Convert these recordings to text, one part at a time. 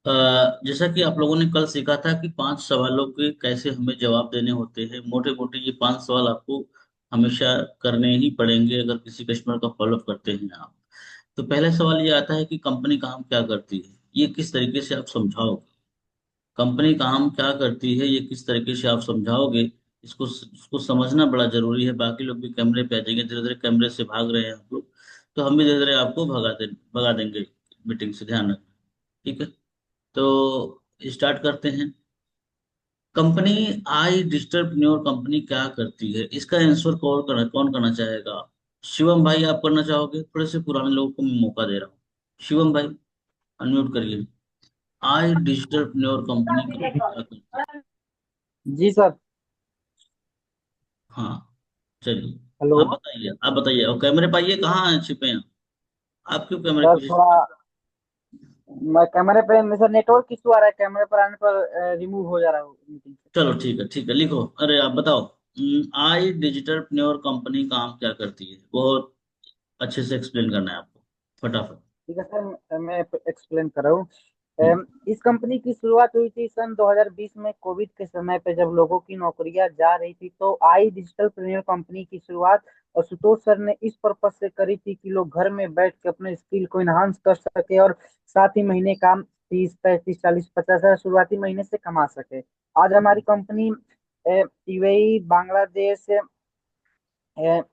जैसा कि आप लोगों ने कल सीखा था कि 5 सवालों के कैसे हमें जवाब देने होते हैं, मोटे मोटे ये 5 सवाल आपको हमेशा करने ही पड़ेंगे अगर किसी कस्टमर का फॉलोअप करते हैं आप। तो पहला सवाल ये आता है कि कंपनी काम क्या करती है, ये किस तरीके से आप समझाओगे। कंपनी काम क्या करती है ये किस तरीके से आप समझाओगे। इसको समझना बड़ा जरूरी है। बाकी लोग भी कैमरे पे आ जाएंगे, धीरे धीरे कैमरे से भाग रहे हैं आप लोग, तो हम भी धीरे धीरे आपको भगा देंगे मीटिंग से। ध्यान रखना। ठीक है, तो स्टार्ट करते हैं। कंपनी आई डिजिटलप्रेन्योर कंपनी क्या करती है, इसका आंसर कौन करना चाहेगा। शिवम भाई आप करना चाहोगे? थोड़े से पुराने लोगों को मैं मौका दे रहा हूँ। शिवम भाई अनम्यूट करिए। आई डिजिटलप्रेन्योर कंपनी क्या करती है? जी सर। हाँ, चलिए। हेलो। आप बताइए और कैमरे पाइए कहाँ छिपे हैं। आप क्यों कैमरे सर के पीछे थोड़ा छिपे हैं? मैं कैमरे पे सर नेटवर्क इशू आ रहा है, कैमरे पर आने पर रिमूव हो जा रहा हूँ मीटिंग से। चलो ठीक है, ठीक है, लिखो। अरे आप बताओ। आई डिजिटलप्रेन्योर कंपनी काम क्या करती है, बहुत अच्छे से एक्सप्लेन करना है आपको, फटाफट। ठीक है सर, मैं एक्सप्लेन कर रहा हूँ। हम्म। इस कंपनी की शुरुआत हुई थी सन 2020 में, कोविड के समय पे जब लोगों की नौकरियां जा रही थी, तो आई डिजिटल प्रीमियर कंपनी की शुरुआत और सुतोष सर ने इस पर्पज से करी थी कि लोग घर में बैठ के अपने स्किल को इन्हांस कर सके और साथ ही महीने का 30 35 40 50 हजार शुरुआती महीने से कमा सके। आज हमारी कंपनी यूएई, बांग्लादेश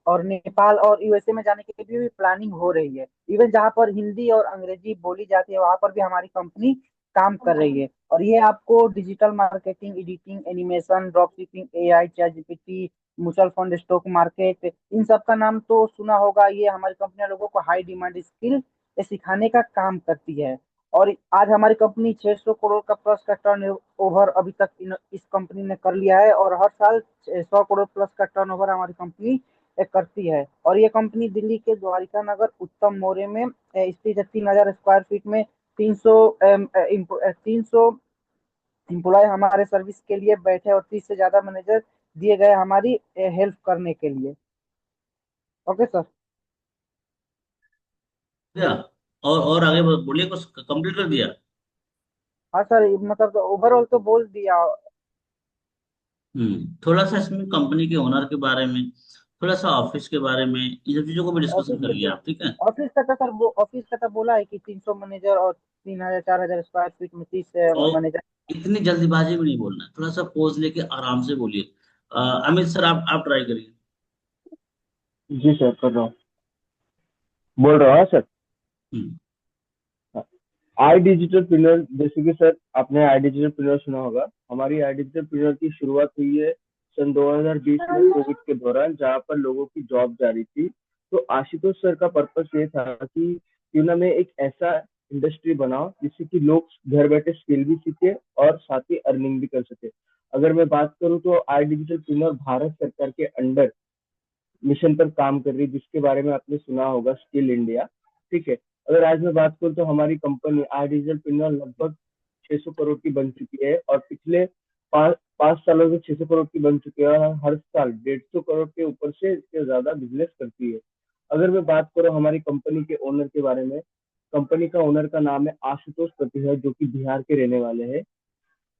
और नेपाल और यूएसए में जाने के लिए भी प्लानिंग हो रही है। इवन जहाँ पर हिंदी और अंग्रेजी बोली जाती है वहां पर भी हमारी कंपनी काम कर रही है। और ये आपको digital marketing, editing, animation, drop shipping, AI, chat GPT, mutual fund, stock market, इन सब का नाम तो सुना होगा। ये हमारी कंपनी लोगों को हाई डिमांड स्किल सिखाने का काम करती है। और आज हमारी कंपनी 600 करोड़ का प्लस का टर्न ओवर अभी तक इस कंपनी ने कर लिया है, और हर साल 100 करोड़ प्लस का टर्नओवर हमारी कंपनी करती है। और ये कंपनी दिल्ली के द्वारिका नगर उत्तम मोरे में स्थित है। 3,000 स्क्वायर फीट में 300 एम्प्लॉय हमारे सर्विस के लिए बैठे, और 30 से ज्यादा मैनेजर दिए गए हमारी हेल्प करने के लिए। Okay sir. क्या? और आगे बोलिए, कुछ कंप्लीट कर दिया? हाँ सर, मतलब ओवरऑल तो बोल दिया। थोड़ा सा इसमें कंपनी के ओनर के बारे में, थोड़ा सा ऑफिस के बारे में, इन सब चीजों को भी डिस्कशन ऑफिस करिए आप, ठीक है। ऑफिस का था सर, वो ऑफिस का था, बोला है कि 300 मैनेजर और 3,000 4,000 स्क्वायर फीट में 30 और मैनेजर। इतनी जल्दीबाजी में नहीं बोलना है, थोड़ा सा पोज लेके आराम से बोलिए। अमित सर आप ट्राई करिए। जी सर, कर रहा हूँ। बोल रहा हूँ सर। हम्म। आई डिजिटल पिलर, जैसे कि सर आपने आई डिजिटल पिलर सुना होगा। हमारी आई डिजिटल पिलर की शुरुआत हुई है सन 2020 में कोविड के दौरान, जहाँ पर लोगों की जॉब जा रही थी। तो आशुतोष सर का पर्पस ये था कि क्यों ना मैं एक ऐसा इंडस्ट्री बनाऊं जिससे कि लोग घर बैठे स्किल भी सीखे और साथ ही अर्निंग भी कर सके। अगर मैं बात करूं तो आई डिजिटल पिलर भारत सरकार के अंडर मिशन पर काम कर रही है, जिसके बारे में आपने सुना होगा, स्किल इंडिया। ठीक है। अगर आज मैं बात करूं तो हमारी कंपनी आज डिजिटल पिन्नर लगभग 600 करोड़ की बन चुकी है, और पिछले 5 सालों से 600 करोड़ की बन चुकी है, और हर साल 150 करोड़ के ऊपर से इससे ज्यादा बिजनेस करती है। अगर मैं बात करूं हमारी कंपनी के ओनर के बारे में, कंपनी का ओनर का नाम है आशुतोष प्रतिहर, जो कि बिहार के रहने वाले हैं।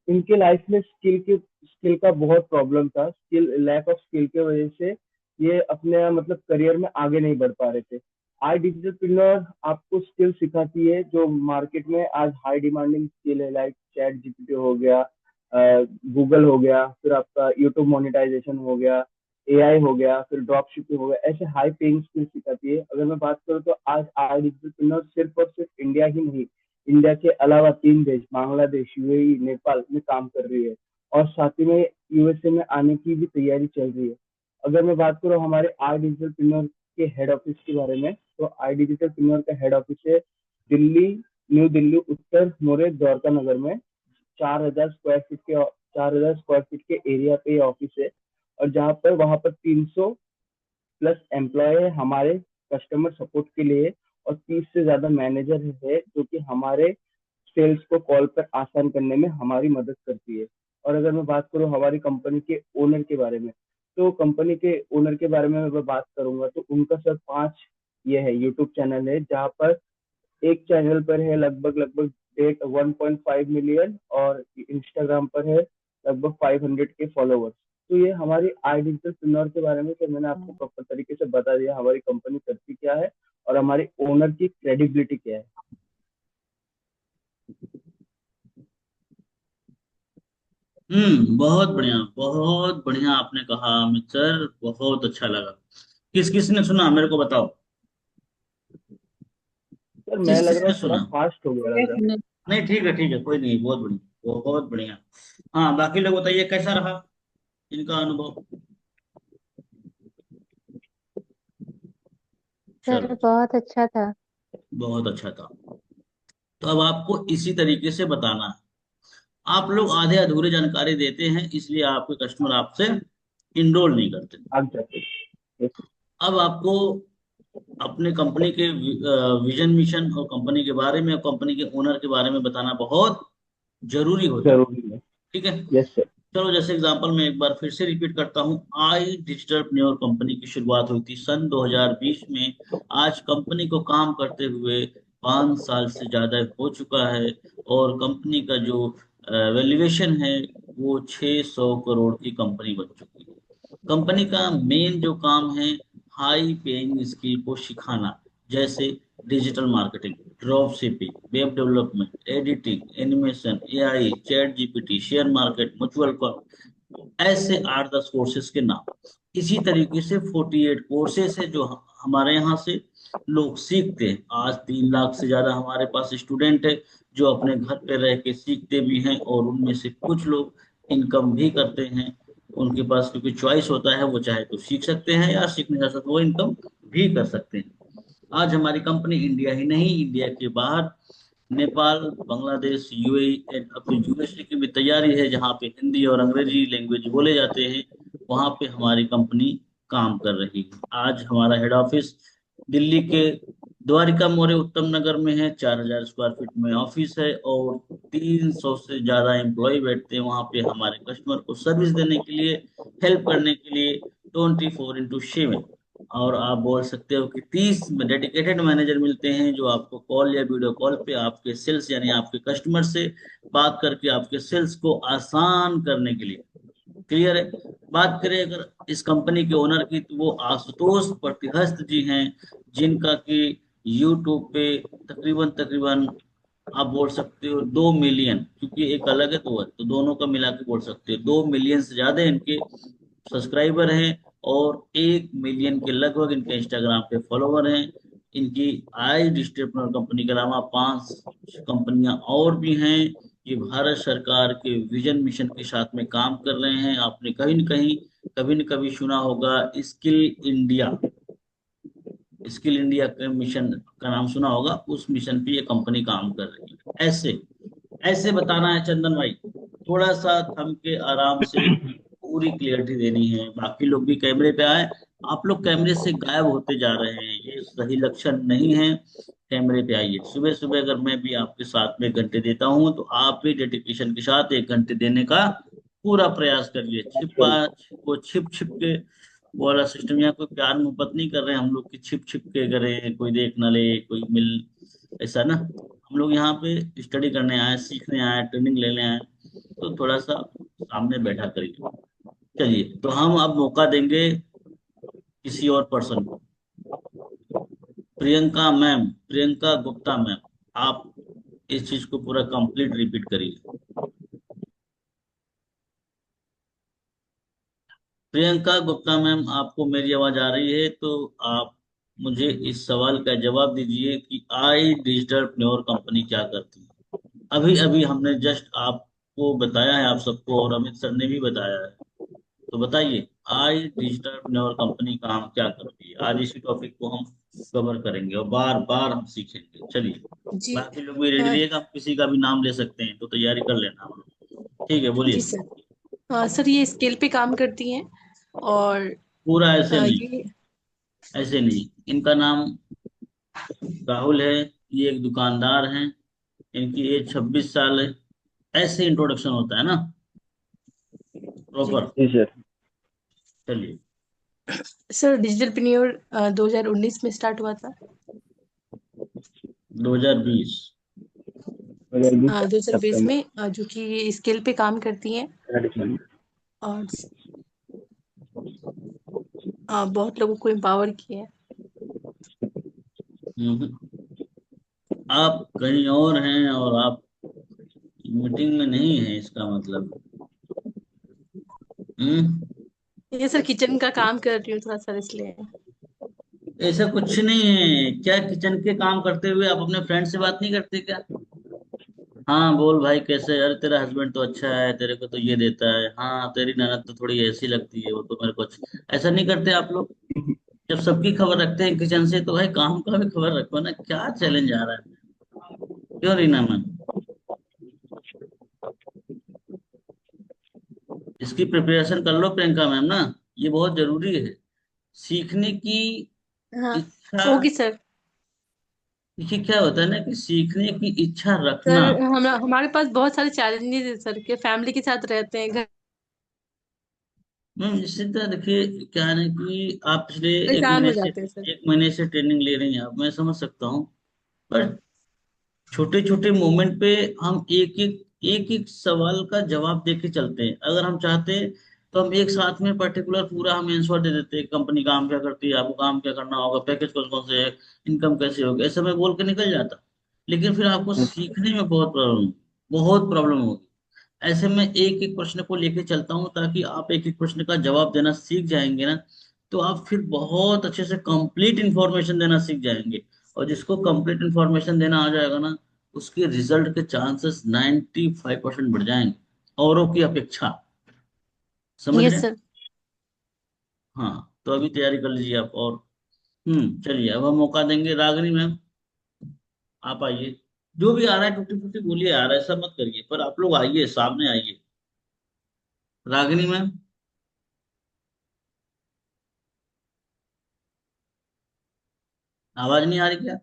इनके लाइफ में स्किल का बहुत प्रॉब्लम था। लैक ऑफ स्किल के वजह से ये अपने मतलब करियर में आगे नहीं बढ़ पा रहे थे। आई डिजिटल पिलर आपको स्किल सिखाती है जो मार्केट में आज हाई डिमांडिंग स्किल है, लाइक चैट जीपीटी हो गया, गूगल हो गया, फिर आपका यूट्यूब मोनेटाइजेशन हो गया, एआई हो गया, फिर ड्रॉप शिपिंग हो गया। ऐसे हाई पेइंग स्किल सिखाती है। अगर मैं बात करूँ तो आज आई डिजिटल पिलर सिर्फ और सिर्फ इंडिया ही नहीं, इंडिया के अलावा 3 देश, बांग्लादेश, यूएई, नेपाल में काम कर रही है, और साथ ही में यूएसए में आने की भी तैयारी चल रही है। अगर मैं बात करूँ हमारे आई डिजिटल पिन्नर के हेड ऑफिस के बारे में, तो आई डिजिटल पिन्नर का हेड ऑफिस है दिल्ली, न्यू दिल्ली उत्तर मोरे द्वारका नगर में। 4,000 स्क्वायर फीट के एरिया पे ये ऑफिस है। और जहाँ पर वहाँ पर 300 प्लस एम्प्लॉय है हमारे कस्टमर सपोर्ट के लिए, और 30 से ज्यादा मैनेजर है जो कि हमारे सेल्स को कॉल पर आसान करने में हमारी मदद करती है। और अगर मैं बात करूं हमारी कंपनी के ओनर के बारे में, तो कंपनी के ओनर के बारे में मैं बात करूंगा तो उनका सर 5 ये है यूट्यूब चैनल है, जहाँ पर एक चैनल पर है लगभग लगभग 1.5 मिलियन और इंस्टाग्राम पर है लगभग 500 के फॉलोवर्स। तो ये हमारी आई डिजिटल के बारे में सर मैंने आपको प्रॉपर तरीके से बता दिया, हमारी कंपनी करती क्या है और हमारे ओनर की क्रेडिबिलिटी क्या है। बहुत बढ़िया आपने कहा अमित सर, बहुत अच्छा लगा। किस किस ने सुना मेरे को बताओ। सर मैं किस लग किस रहा ने हूँ थोड़ा सुना? फास्ट हो गया लग रहा है। नहीं ठीक है, कोई नहीं, बहुत बढ़िया बहुत बढ़िया। हाँ बाकी लोग बताइए कैसा रहा इनका अनुभव। सर चलो, बहुत अच्छा था। बहुत अच्छा था। तो अब आपको इसी तरीके से बताना है। आप लोग आधे अधूरे जानकारी देते हैं, इसलिए आपके कस्टमर आपसे इनरोल नहीं करते। आग जाते हैं। अब आपको अपने कंपनी के विजन मिशन और कंपनी के बारे में और कंपनी के ओनर के बारे में बताना बहुत जरूरी होता है। जरूरी है। ठीक है, यस सर। चलो जैसे एग्जांपल मैं एक बार फिर से रिपीट करता हूँ। आई डिजिटल प्न्योर कंपनी की शुरुआत हुई थी सन 2020 में। आज कंपनी को काम करते हुए 5 साल से ज्यादा हो चुका है, और कंपनी का जो वैल्यूएशन है वो 600 करोड़ की कंपनी बन चुकी है। कंपनी का मेन जो काम है हाई पेइंग स्किल को सिखाना, जैसे digital marketing, drop shipping, web development, editing, animation, AI, chat GPT, share market, mutual fund, ऐसे 8-10 कोर्सेज के नाम। इसी तरीके से 48 कोर्सेज है जो हमारे यहाँ से लोग सीखते हैं। आज 3 लाख से ज्यादा हमारे पास स्टूडेंट है जो अपने घर पे रह के सीखते भी हैं, और उनमें से कुछ लोग इनकम भी करते हैं। उनके पास क्योंकि चॉइस होता है, वो चाहे तो सीख सकते हैं या सीखने के साथ वो इनकम भी कर सकते हैं। आज हमारी कंपनी इंडिया ही नहीं, इंडिया के बाहर नेपाल, बांग्लादेश, यूएई एंड अब तो यूएसए की भी तैयारी है, जहाँ पे हिंदी और अंग्रेजी लैंग्वेज बोले जाते हैं। वहाँ पे हमारी कंपनी काम कर रही है। आज हमारा हेड ऑफिस दिल्ली के द्वारिका मौर्य उत्तम नगर में है। 4,000 स्क्वायर फीट में ऑफिस है, और 300 से ज्यादा एम्प्लॉय बैठते हैं वहाँ पे हमारे कस्टमर को सर्विस देने के लिए, हेल्प करने के लिए 24x7। और आप बोल सकते हो कि 30 डेडिकेटेड मैनेजर मिलते हैं जो आपको कॉल या वीडियो कॉल पे आपके सेल्स यानी आपके कस्टमर से बात करके आपके सेल्स को आसान करने के लिए। क्लियर है? बात करें अगर इस कंपनी के ओनर की, तो वो आशुतोष प्रतिहस्त जी हैं, जिनका कि यूट्यूब पे तकरीबन तकरीबन आप बोल सकते हो 2 मिलियन, क्योंकि एक अलग है तो दोनों का मिला के बोल सकते हो 2 मिलियन से ज्यादा इनके सब्सक्राइबर हैं, और 1 मिलियन के लगभग इनके इंस्टाग्राम पे फॉलोवर हैं। इनकी आई डिस्ट्रीब्यूटर कंपनी के अलावा 5 कंपनियां और भी हैं। ये भारत सरकार के विजन मिशन के साथ में काम कर रहे हैं। आपने कहीं न कहीं कभी न कभी सुना होगा स्किल इंडिया, स्किल इंडिया के मिशन का नाम सुना होगा, उस मिशन पे ये कंपनी काम कर रही है। ऐसे ऐसे बताना है चंदन भाई, थोड़ा सा थम के आराम से पूरी क्लियरिटी देनी है। बाकी लोग भी कैमरे पे आए, आप लोग कैमरे से गायब होते जा रहे हैं, ये सही लक्षण नहीं है। कैमरे पे आइए। सुबह सुबह अगर मैं भी आपके साथ में 1 घंटे देता हूँ, तो आप भी डेडिकेशन के साथ 1 घंटे देने का पूरा प्रयास करिए। छिपा बिल्कुल। वो छिप छिप के वो वाला सिस्टम, यहाँ कोई प्यार मोहब्बत नहीं कर रहे हैं हम लोग की छिप छिप के करें, कोई देख ना ले, कोई मिल, ऐसा ना। हम लोग यहाँ पे स्टडी करने आए, सीखने आए, ट्रेनिंग लेने आए, तो थोड़ा सा सामने बैठा करिए। चलिए, तो हम अब मौका देंगे किसी और पर्सन को। प्रियंका मैम, प्रियंका गुप्ता मैम, आप इस चीज को पूरा कंप्लीट रिपीट करिए। प्रियंका गुप्ता मैम, आपको मेरी आवाज आ रही है तो आप मुझे इस सवाल का जवाब दीजिए कि आई डिजिटल प्योर कंपनी क्या करती है। अभी अभी हमने जस्ट आपको बताया है, आप सबको, और अमित सर ने भी बताया है। तो बताइए, आई डिजिटल प्योर कंपनी काम क्या करती है। आज इसी टॉपिक को हम कवर करेंगे और बार बार हम सीखेंगे। चलिए, जी। बाकी लोग भी रेडी हाँ। रहिएगा, आप किसी का भी नाम ले सकते हैं तो तैयारी कर लेना। ठीक है, जी बोलिए। सर। हाँ सर, ये स्केल पे काम करती हैं। और पूरा ऐसे नहीं, ये ऐसे नहीं। इनका नाम राहुल है, ये एक दुकानदार हैं, इनकी एज 26 साल है। ऐसे इंट्रोडक्शन होता है ना, जी प्रॉपर। जी सर। चलिए। सर, डिजिटलप्रेन्योर 2019 में स्टार्ट हुआ था। 2020। 2020 सितंबर में जो कि स्किल पे काम करती हैं और बहुत लोगों को एम्पावर किया है। हम्म, आप कहीं और हैं और आप मीटिंग में नहीं हैं, इसका मतलब। हम्म। ये सर किचन का काम कर रही हूँ थोड़ा सा इसलिए। ऐसा कुछ नहीं है क्या? किचन के काम करते हुए आप अपने फ्रेंड से बात नहीं करते क्या? हाँ बोल भाई, कैसे? अरे तेरा हस्बैंड तो अच्छा है, तेरे को तो ये देता है। हाँ तेरी ननद तो थोड़ी ऐसी लगती है, वो तो मेरे को ऐसा नहीं करते आप लोग? जब सबकी खबर रखते हैं किचन से, तो भाई काम का भी खबर रखो ना। क्या चैलेंज आ रहा है? क्यों रीना मैम? इसकी प्रिपरेशन कर लो प्रियंका मैम ना। ये बहुत जरूरी है, सीखने की हाँ इच्छा। होगी सर। देखिए क्या होता है ना कि सीखने की इच्छा रखना। सर हमारे पास बहुत सारे चैलेंजेस है सर, के फैमिली के साथ रहते हैं, घर मैम निश्चित देखिए क्या है ना कि आप पिछले एक परेशान महीने हो से जाते हैं सर। एक महीने से ट्रेनिंग ले रही हैं आप, मैं समझ सकता हूँ। पर छोटे छोटे मोमेंट पे हम एक एक सवाल का जवाब दे के चलते हैं। अगर हम चाहते हैं तो हम एक साथ में पर्टिकुलर पूरा हम आंसर दे देते हैं, कंपनी काम क्या करती है, आपको काम क्या करना होगा, पैकेज कौन कौन से है, इनकम कैसे होगी, ऐसा मैं बोल के निकल जाता। लेकिन फिर आपको सीखने में बहुत प्रॉब्लम होगी। ऐसे में एक एक प्रश्न को लेके चलता हूँ, ताकि आप एक एक प्रश्न का जवाब देना सीख जाएंगे ना, तो आप फिर बहुत अच्छे से कंप्लीट इंफॉर्मेशन देना सीख जाएंगे। और जिसको कंप्लीट इंफॉर्मेशन देना आ जाएगा ना, उसके रिजल्ट के चांसेस 95% बढ़ जाएंगे, औरों की अपेक्षा। समझ यस रहे हैं? सर। हाँ तो अभी तैयारी कर लीजिए आप। और चलिए अब हम मौका देंगे रागनी मैम। आप आइए। जो भी आ रहा है टूटी फूटी बोलिए, आ रहा है ऐसा मत करिए, पर आप लोग आइए, सामने आइए। रागिनी मैम। आवाज नहीं आ रही क्या?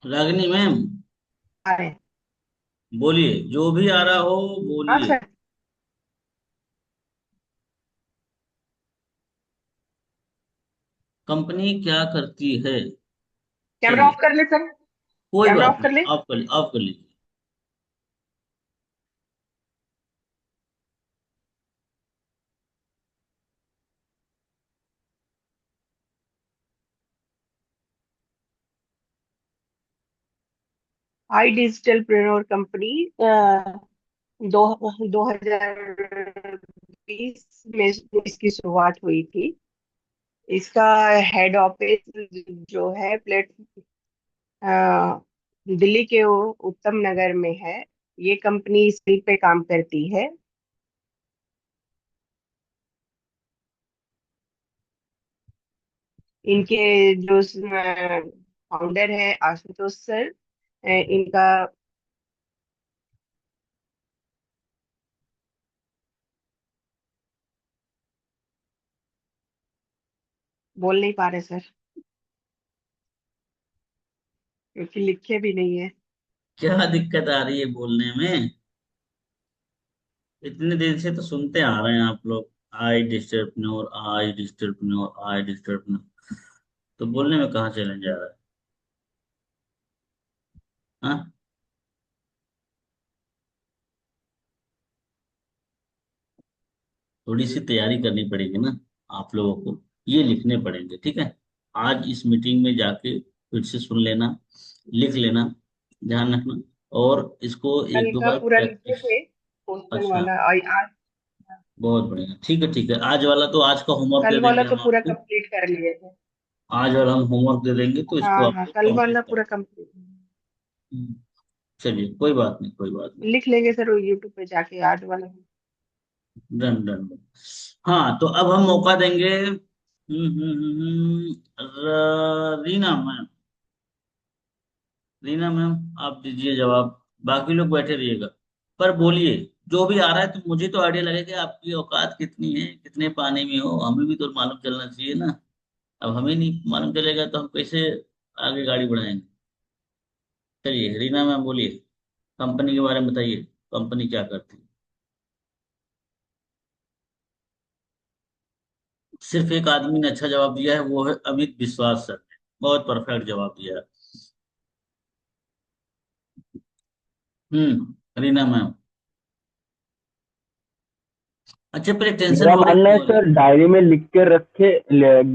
रागिनी मैम, आ रहे हैं। बोलिए, जो भी आ रहा हो हाँ बोलिए। सर। कंपनी क्या करती है? कैमरा चलिए, ऑफ कर ले सर। कोई कैमरा बात ऑफ नहीं, कर ले। आप कर लीजिए। आई डिजिटल प्रेन्योर कंपनी दो 2020 में इसकी शुरुआत हुई थी। इसका हेड ऑफिस जो है दिल्ली के उत्तम नगर में है। ये कंपनी स्किल पे काम करती है। इनके जो फाउंडर है आशुतोष सर, इनका बोल नहीं पा रहे सर, क्योंकि लिखे भी नहीं है। क्या दिक्कत आ रही है बोलने में? इतने दिन से तो सुनते आ रहे हैं आप लोग, आई डिस्टर्बनोर, आई डिस्टर्बनोर, आई डिस्टर्बनोर। तो बोलने में कहाँ चैलेंज आ रहा है? हाँ, थोड़ी सी तैयारी करनी पड़ेगी ना आप लोगों को। ये लिखने पड़ेंगे, ठीक है? आज इस मीटिंग में जाके फिर से सुन लेना, लिख लेना, ध्यान रखना। और इसको कल एक दो का बार पूरा लिखे प्रैक्टिस। थे क्वेश्चन अच्छा, वाला, और आज बहुत बढ़िया, ठीक है ठीक है। आज वाला तो आज का होमवर्क दे कल वाला देंगे तो हम पूरा आपको। कंप्लीट कर लिए थे। आज वाला हम होमवर्क दे देंगे, तो इसको हाँ हाँ, आपको कल वाला कंप्लीट पूरा करना। कंप्लीट हम्म, चलिए कोई बात नहीं, कोई बात नहीं। लिख लेंगे सर, वो यूट्यूब पे जाके आज वाला। Done done done. हाँ तो अब हम मौका देंगे। रीना मैम। रीना मैम, आप दीजिए जवाब। बाकी लोग बैठे रहिएगा, पर बोलिए। जो भी आ रहा है, तो मुझे तो आइडिया लगेगा कि आपकी औकात कितनी है, कितने पानी में हो, हमें भी तो मालूम चलना चाहिए ना। अब हमें नहीं मालूम चलेगा तो हम कैसे आगे गाड़ी बढ़ाएंगे? चलिए रीना मैम बोलिए, कंपनी के बारे में बताइए, कंपनी क्या करती है? सिर्फ एक आदमी ने अच्छा जवाब दिया है, वो है अमित विश्वास सर ने। बहुत परफेक्ट जवाब दिया है। रीना मैम। अच्छा, पहले टेंशन मेरा हो रही मानना है क्यों हो रही सर, है? डायरी में लिख के रखे,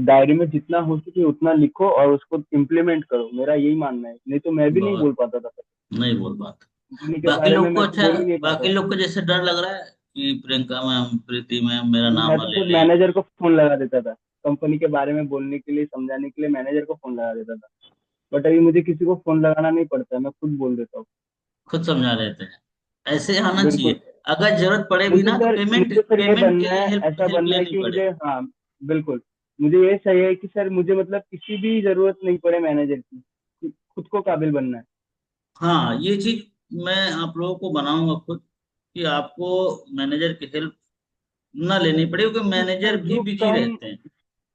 डायरी में जितना हो सके उतना लिखो और उसको इम्प्लीमेंट करो, मेरा यही मानना है, नहीं तो मैं भी नहीं बहुत बोल पाता था सर। नहीं बोल पाते। कंपनी के बाकी बारे में लोग को मैं तो अच्छा, बोल ही नहीं बाकी पाता। लोग को जैसे डर लग रहा है कि प्रियंका मैम, प्रीति मैम मेरा नाम मैं ना तो ले खुद लें। मैनेजर को फोन लगा देता था, कंपनी के बारे में बोलने के लिए, समझाने के लिए मैनेजर को फोन लगा देता था। बट अभी मुझे किसी को फोन लगाना नहीं पड़ता है, मैं खुद बोल देता हूँ। खुद समझा लेते हैं। ऐसे आना बिल्कुल। चाहिए। अगर जरूरत पड़े भी ना तो पेमेंट मुझे सर ये पेमेंट के बनना लिए है, हेल्प ऐसा हेल्प बनना है लेनी कि पड़े। मुझे, हाँ बिल्कुल, मुझे ये चाहिए कि सर मुझे मतलब किसी भी जरूरत नहीं पड़े मैनेजर की, खुद को काबिल बनना है। हाँ, ये चीज मैं आप लोगों को बनाऊंगा खुद, कि आपको मैनेजर की हेल्प ना लेनी पड़े, क्योंकि मैनेजर सर भी जो बिजी कम, रहते हैं।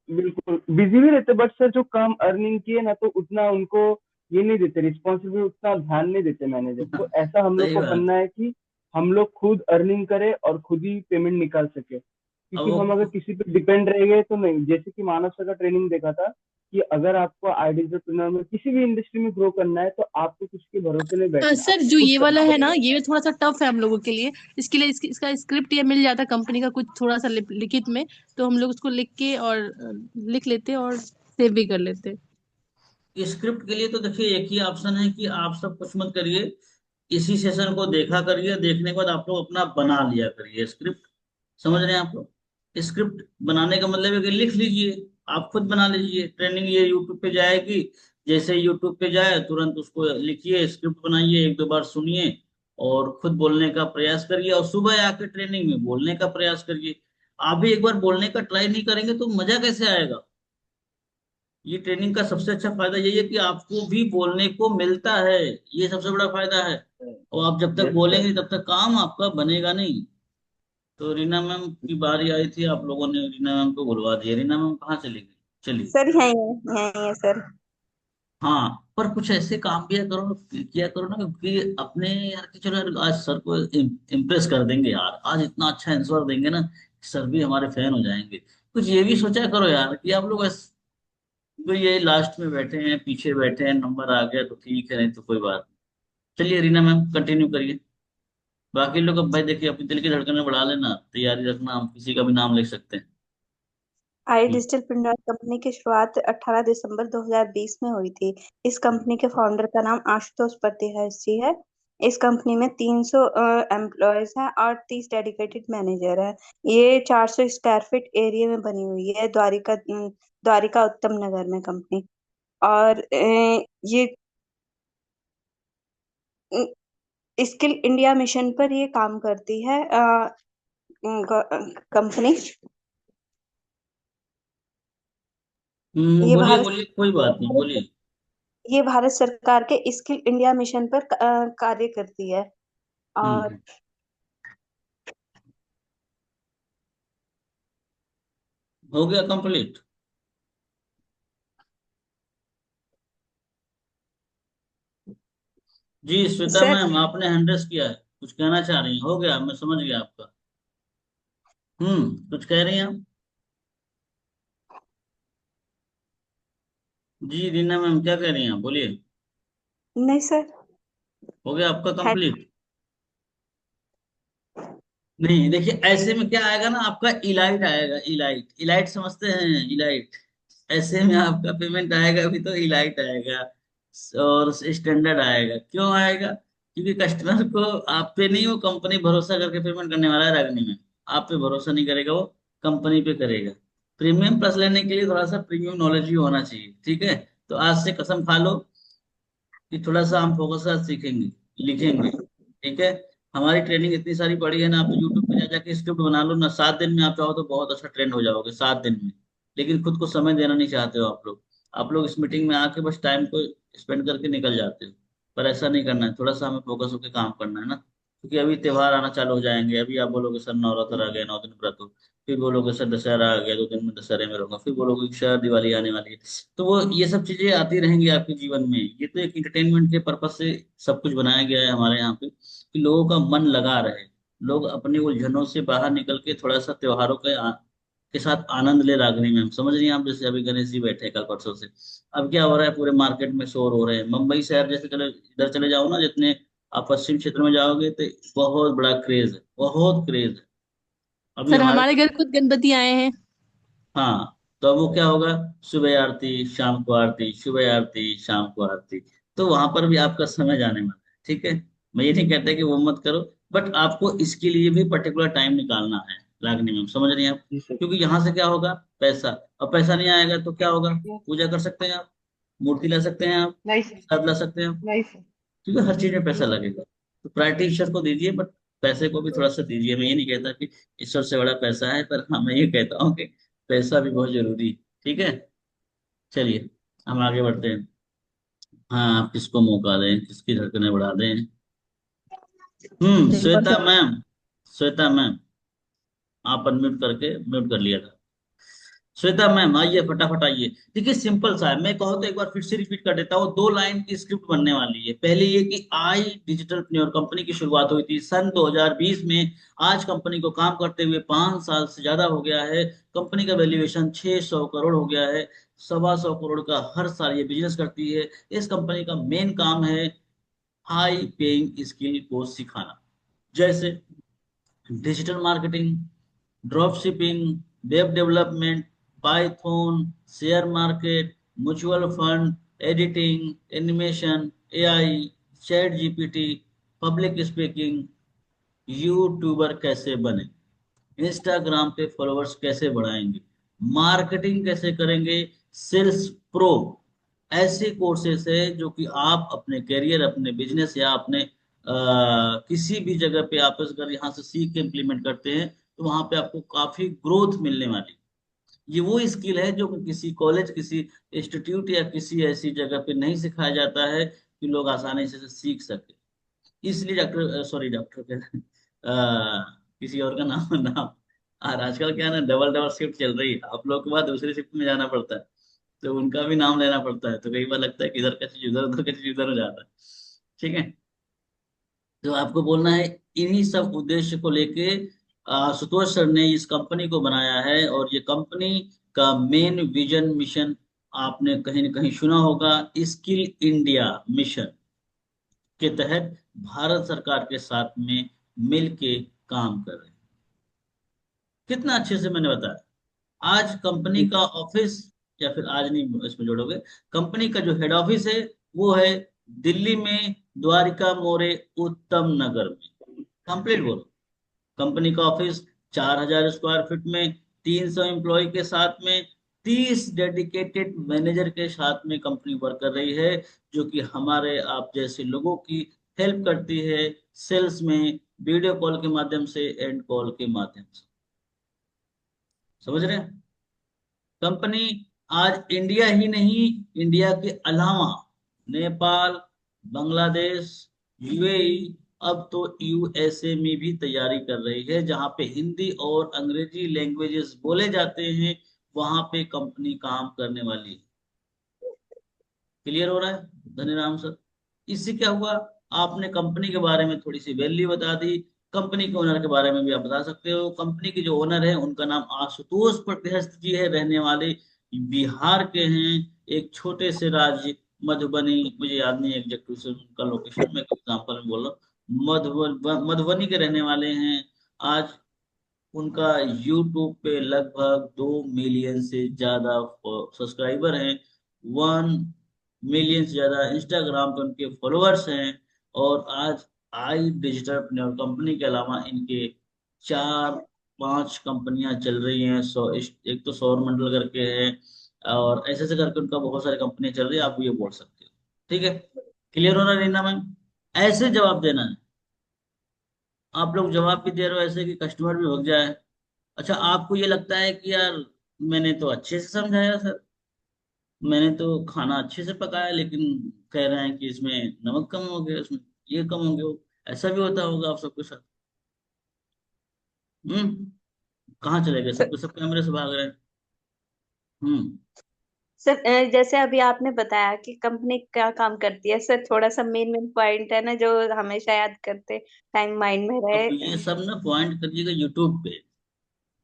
बिल्कुल बिजी भी रहते, बट सर जो कम अर्निंग किए ना तो उतना उनको ये नहीं देते, रिस्पॉन्सिबिलिटी उतना ध्यान नहीं देते मैनेजर। तो ऐसा हम लोग सही को बात। बनना है कि हम लोग खुद अर्निंग करें और खुद ही पेमेंट निकाल सके, अब क्योंकि वो हम अगर किसी पे डिपेंड रह गए तो नहीं। जैसे कि मानव सर का ट्रेनिंग देखा था कि अगर आपको आइडिया में किसी भी इंडस्ट्री में ग्रो करना है तो आपको किसी के भरोसे नहीं बैठना, सर, आपको जो खुद ये वाला करना है ना, पड़ेगा। ये थोड़ा सा टफ है हम लोगों के लिए। इसके लिए इसका स्क्रिप्ट ये मिल जाता कंपनी का कुछ थोड़ा सा लिखित में, तो हम लोग उसको लिख के और लिख लेते और सेव भी कर लेते। स्क्रिप्ट के लिए तो देखिए एक ही ऑप्शन है कि आप सब कुछ मत करिए, इसी सेशन को देखा करिए, देखने के बाद आप लोग अपना बना लिया करिए स्क्रिप्ट। समझ रहे हैं आप लोग? स्क्रिप्ट बनाने का मतलब है कि लिख लीजिए, आप खुद बना लीजिए। ट्रेनिंग ये यूट्यूब पे जाएगी, जैसे यूट्यूब पे जाए तुरंत उसको लिखिए, स्क्रिप्ट बनाइए, एक दो बार सुनिए और खुद बोलने का प्रयास करिए, और सुबह आके ट्रेनिंग में बोलने का प्रयास करिए। आप भी एक बार बोलने का ट्राई नहीं करेंगे तो मजा कैसे आएगा? ये ट्रेनिंग का सबसे अच्छा फायदा यही है कि आपको भी बोलने को मिलता है। ये सबसे बड़ा फायदा है। और आप जब तक यस सर। बोलेंगे तब तक काम आपका बनेगा नहीं। तो रीना मैम की बारी आई थी, आप लोगों ने रीना मैम को बुलवा दिया। रीना मैम कहाँ चली गई? चलिए। सर यही है, यही है सर। हाँ, पर कुछ ऐसे काम किया करो ना, क्योंकि अपने यार कि चलो यार आज सर को इम्प्रेस कर देंगे यार, आज इतना अच्छा आंसर देंगे ना, सर भी हमारे फैन हो जाएंगे। कुछ ये भी सोचा करो यार कि आप लोग तो ये लास्ट में बैठे हैं, पीछे बैठे हैं, नंबर आ गया तो ठीक है, नहीं तो कोई बात नहीं। चलिए रीना मैम कंटिन्यू करिए। बाकी लोग अब भाई देखिए अपनी दिल की धड़कनें बढ़ा लेना, तैयारी रखना, हम किसी का भी नाम लिख सकते हैं। आई हम्म। डिजिटल प्रिंटर कंपनी की शुरुआत 18 दिसंबर 2020 में हुई थी। इस कंपनी के फाउंडर का नाम आशुतोष प्रतिहर्ष जी है। इस कंपनी में 300 एम्प्लॉयज हैं और 30 डेडिकेटेड मैनेजर हैं। ये 400 स्क्वायर फीट एरिया में बनी हुई है, द्वारिका उत्तम नगर में कंपनी। और ये स्किल इंडिया मिशन पर ये काम करती है कंपनी। ये बोलिए भारत बोलिए, कोई बात नहीं, बोलिए। ये भारत सरकार के स्किल इंडिया मिशन पर कार्य करती है। और हम्म। हो गया कंप्लीट? जी श्वेता सर, मैम, आपने हैंडल्स किया है, कुछ कहना चाह रही हैं? हो गया, मैं समझ गया आपका। कुछ कह रही हैं आप? जी रीना मैम क्या कह रही हैं आप, बोलिए। नहीं सर। हो गया आपका है। कंप्लीट? नहीं, देखिए ऐसे में क्या आएगा ना, आपका इलाइट आएगा, इलाइट, इलाइट समझते हैं? इलाइट, ऐसे में आपका पेमेंट आएगा भी तो इलाइट आएगा, और स्टैंडर्ड आएगा। क्यों आएगा? क्योंकि कस्टमर को आप पे नहीं, वो कंपनी भरोसा करके पेमेंट करने वाला है रागनी में। आप पे भरोसा नहीं करेगा वो, कंपनी पे करेगा। प्रीमियम प्लस लेने के लिए थोड़ा सा प्रीमियम नॉलेज भी होना चाहिए, ठीक है? तो आज से कसम खा लो कि थोड़ा सा हम फोकस से सीखेंगे, लिखेंगे, ठीक है? हमारी ट्रेनिंग इतनी सारी पड़ी है ना, आप तो यूट्यूब पे जा जाके स्क्रिप्ट बना लो ना, 7 दिन में आप चाहो तो बहुत अच्छा ट्रेंड हो जाओगे, 7 दिन में। लेकिन खुद को समय देना नहीं चाहते हो आप लोग। आप लोग इस मीटिंग में आके बस टाइम को स्पेंड करके निकल जाते हो। पर ऐसा नहीं करना है, थोड़ा सा हमें फोकस होकर काम करना है ना, क्योंकि अभी त्योहार आना चालू हो जाएंगे। अभी आप बोलोगे सर नवरात्र आ गया, 9 दिन व्रत हो, फिर बोलोगे सर दशहरा आ गया, 2 दिन में दशहरे में रहूंगा, फिर बोलोगे कि सर दिवाली आने वाली है। तो वो ये सब चीजें आती रहेंगी आपके जीवन में। ये तो एक इंटरटेनमेंट के पर्पज से सब कुछ बनाया गया है हमारे यहाँ पे, कि लोगों का मन लगा रहे, लोग अपनी उलझनों से बाहर निकल के थोड़ा सा त्योहारों के साथ आनंद ले। रागनी मैम समझ रही हैं आप? जैसे अभी गणेश जी बैठे हैं कल परसों से, अब क्या हो रहा है, पूरे मार्केट में शोर हो रहे हैं। मुंबई शहर जैसे चले, इधर चले जाओ ना, जितने आप पश्चिम क्षेत्र में जाओगे तो बहुत बड़ा क्रेज है, बहुत क्रेज है। अभी सर हमारे, हमारे घर खुद गणपति आए हैं। हाँ, तो अब वो क्या होगा, सुबह आरती शाम को आरती, सुबह आरती शाम को आरती। तो वहां पर भी आपका समय जाने वाला है, ठीक है। मैं ये नहीं कहता कि वो मत करो, बट आपको इसके लिए भी पर्टिकुलर टाइम निकालना है लागने में, समझ रही हैं आप। जी सर। क्योंकि यहाँ से क्या होगा, पैसा, और पैसा नहीं आएगा तो क्या होगा, पूजा कर सकते हैं आप, मूर्ति ला सकते हैं आप, नहीं सर। प्रसाद ला सकते हैं आप, नहीं सर। क्योंकि हर चीज में नहीं पैसा सर। लगेगा। तो प्रायोरिटी ईश्वर को दीजिए, बट पैसे को भी थोड़ा सा दीजिए। मैं ये नहीं कहता कि ईश्वर से बड़ा पैसा है, पर हाँ मैं ये कहता हूँ कि पैसा भी बहुत जरूरी है, ठीक है। चलिए हम आगे बढ़ते हैं। हाँ, आप किसको मौका दें, किसकी धड़कनें बढ़ा दें। देखो Shweta sir. Ma'am, Shweta ma'am, आप अनम्यूट करके म्यूट कर लिया था। श्वेता मैम आइए, फटाफट आइए। देखिए सिंपल सा है, मैं कहूँ तो एक बार फिर से रिपीट कर देता हूँ, 2 लाइन की स्क्रिप्ट बनने वाली है। पहले ये कि आई डिजिटल प्न्योर कंपनी की शुरुआत हुई थी सन 2020 में। आज कंपनी को काम करते हुए 5 साल से ज्यादा हो गया है। कंपनी का वैल्यूएशन 600 करोड़ हो गया है। 125 करोड़ का हर साल ये बिजनेस करती है। इस कंपनी का मेन काम है हाई पेइंग स्किल को सिखाना, जैसे digital marketing, drop shipping, web development, Python, share market, mutual fund, editing, animation, AI, chat GPT, public speaking, YouTuber कैसे बने, इंस्टाग्राम पे फॉलोअर्स कैसे बढ़ाएंगे, मार्केटिंग कैसे करेंगे, सेल्स प्रो। ऐसे कोर्सेस है जो कि आप अपने करियर, अपने बिजनेस या अपने किसी भी जगह पे आप अगर यहाँ से सीख के इम्प्लीमेंट करते हैं तो वहां पे आपको काफी ग्रोथ मिलने वाली। ये वो स्किल है जो कि किसी कॉलेज, किसी इंस्टीट्यूट या किसी ऐसी जगह पे नहीं सिखाया जाता है कि लोग आसानी से सीख सके। इसलिए डॉक्टर, सॉरी डॉक्टर कह रहे हैं, किसी और का नाम नाम और आजकल क्या है ना, डबल डबल शिफ्ट चल रही है, आप लोग के बाद दूसरी शिफ्ट में जाना पड़ता है, तो उनका भी नाम लेना पड़ता है, तो कई बार लगता है कि इधर का चीज उधर, उधर का चीज इधर हो जाता है, ठीक है। तो आपको बोलना है, इन्हीं सब उद्देश्य को लेके आशुतोष सर ने इस कंपनी को बनाया है। और ये कंपनी का मेन विजन मिशन आपने कहीं न कहीं सुना होगा, स्किल इंडिया मिशन के तहत भारत सरकार के साथ में मिलके काम कर रहे हैं। कितना अच्छे से मैंने बताया। आज कंपनी जी का सर। ऑफिस, या फिर आज नहीं इसमें जोड़ोगे, कंपनी का जो हेड ऑफिस है वो है दिल्ली में, द्वारिका मोरे उत्तम नगर में। कंप्लीट बोलो। कंपनी का ऑफिस 4,000 स्क्वायर फीट में, 300 एम्प्लॉय के साथ में, 30 डेडिकेटेड मैनेजर के साथ में कंपनी वर्क कर रही है, जो कि हमारे आप जैसे लोगों की हेल्प करती है सेल्स में, वीडियो कॉल के माध्यम से, एंड कॉल के माध्यम से। समझ रहे हैं। कंपनी आज इंडिया ही नहीं, इंडिया के अलावा नेपाल, बांग्लादेश, यूएई, अब तो यूएसए में भी तैयारी कर रही है, जहां पे हिंदी और अंग्रेजी लैंग्वेजेस बोले जाते हैं, वहां पे कंपनी काम करने वाली है। क्लियर हो रहा है धनीराम सर। इससे क्या हुआ, आपने कंपनी के बारे में थोड़ी सी वैल्यू बता दी। कंपनी के ओनर के बारे में भी आप बता सकते हो। कंपनी के जो ओनर है उनका नाम आशुतोष प्रत्यहस्त जी है, रहने वाले बिहार के हैं, एक छोटे से राज्य मधुबनी, मुझे याद नहीं एग्जैक्ट उनका लोकेशन, मैं एग्जाम्पल में बोल रहा हूँ, मधुबनी के रहने वाले हैं। आज उनका यूट्यूब पे लगभग 2 मिलियन से ज्यादा सब्सक्राइबर हैं, 1 मिलियन से ज्यादा इंस्टाग्राम पे उनके फॉलोअर्स हैं। और आज आई डिजिटल कंपनी के अलावा इनके 4-5 कंपनियां चल रही हैं। एक तो सौर मंडल करके है, और ऐसे ऐसे करके उनका बहुत सारी कंपनियां चल रही है, आप ये बोल सकते हो, ठीक है। क्लियर होना रीना मैम, ऐसे जवाब देना है। आप लोग जवाब भी दे रहे हो ऐसे कि कस्टमर भी भग जाए। अच्छा, आपको ये लगता है कि यार मैंने तो अच्छे से समझाया सर, मैंने तो खाना अच्छे से पकाया, लेकिन कह रहे हैं कि इसमें नमक कम हो गया, इसमें ये कम हो गया, ऐसा भी होता होगा आप सबके साथ। हम्म। कहाँ चले गए, सर, सबके सब कैमरे से भाग रहे हैं। हम्म। सर जैसे अभी आपने बताया कि कंपनी क्या काम करती है, सर थोड़ा सा मेन मेन पॉइंट है ना जो हमेशा याद करते टाइम माइंड में रहे। अब ये सब ना पॉइंट करिएगा यूट्यूब पे,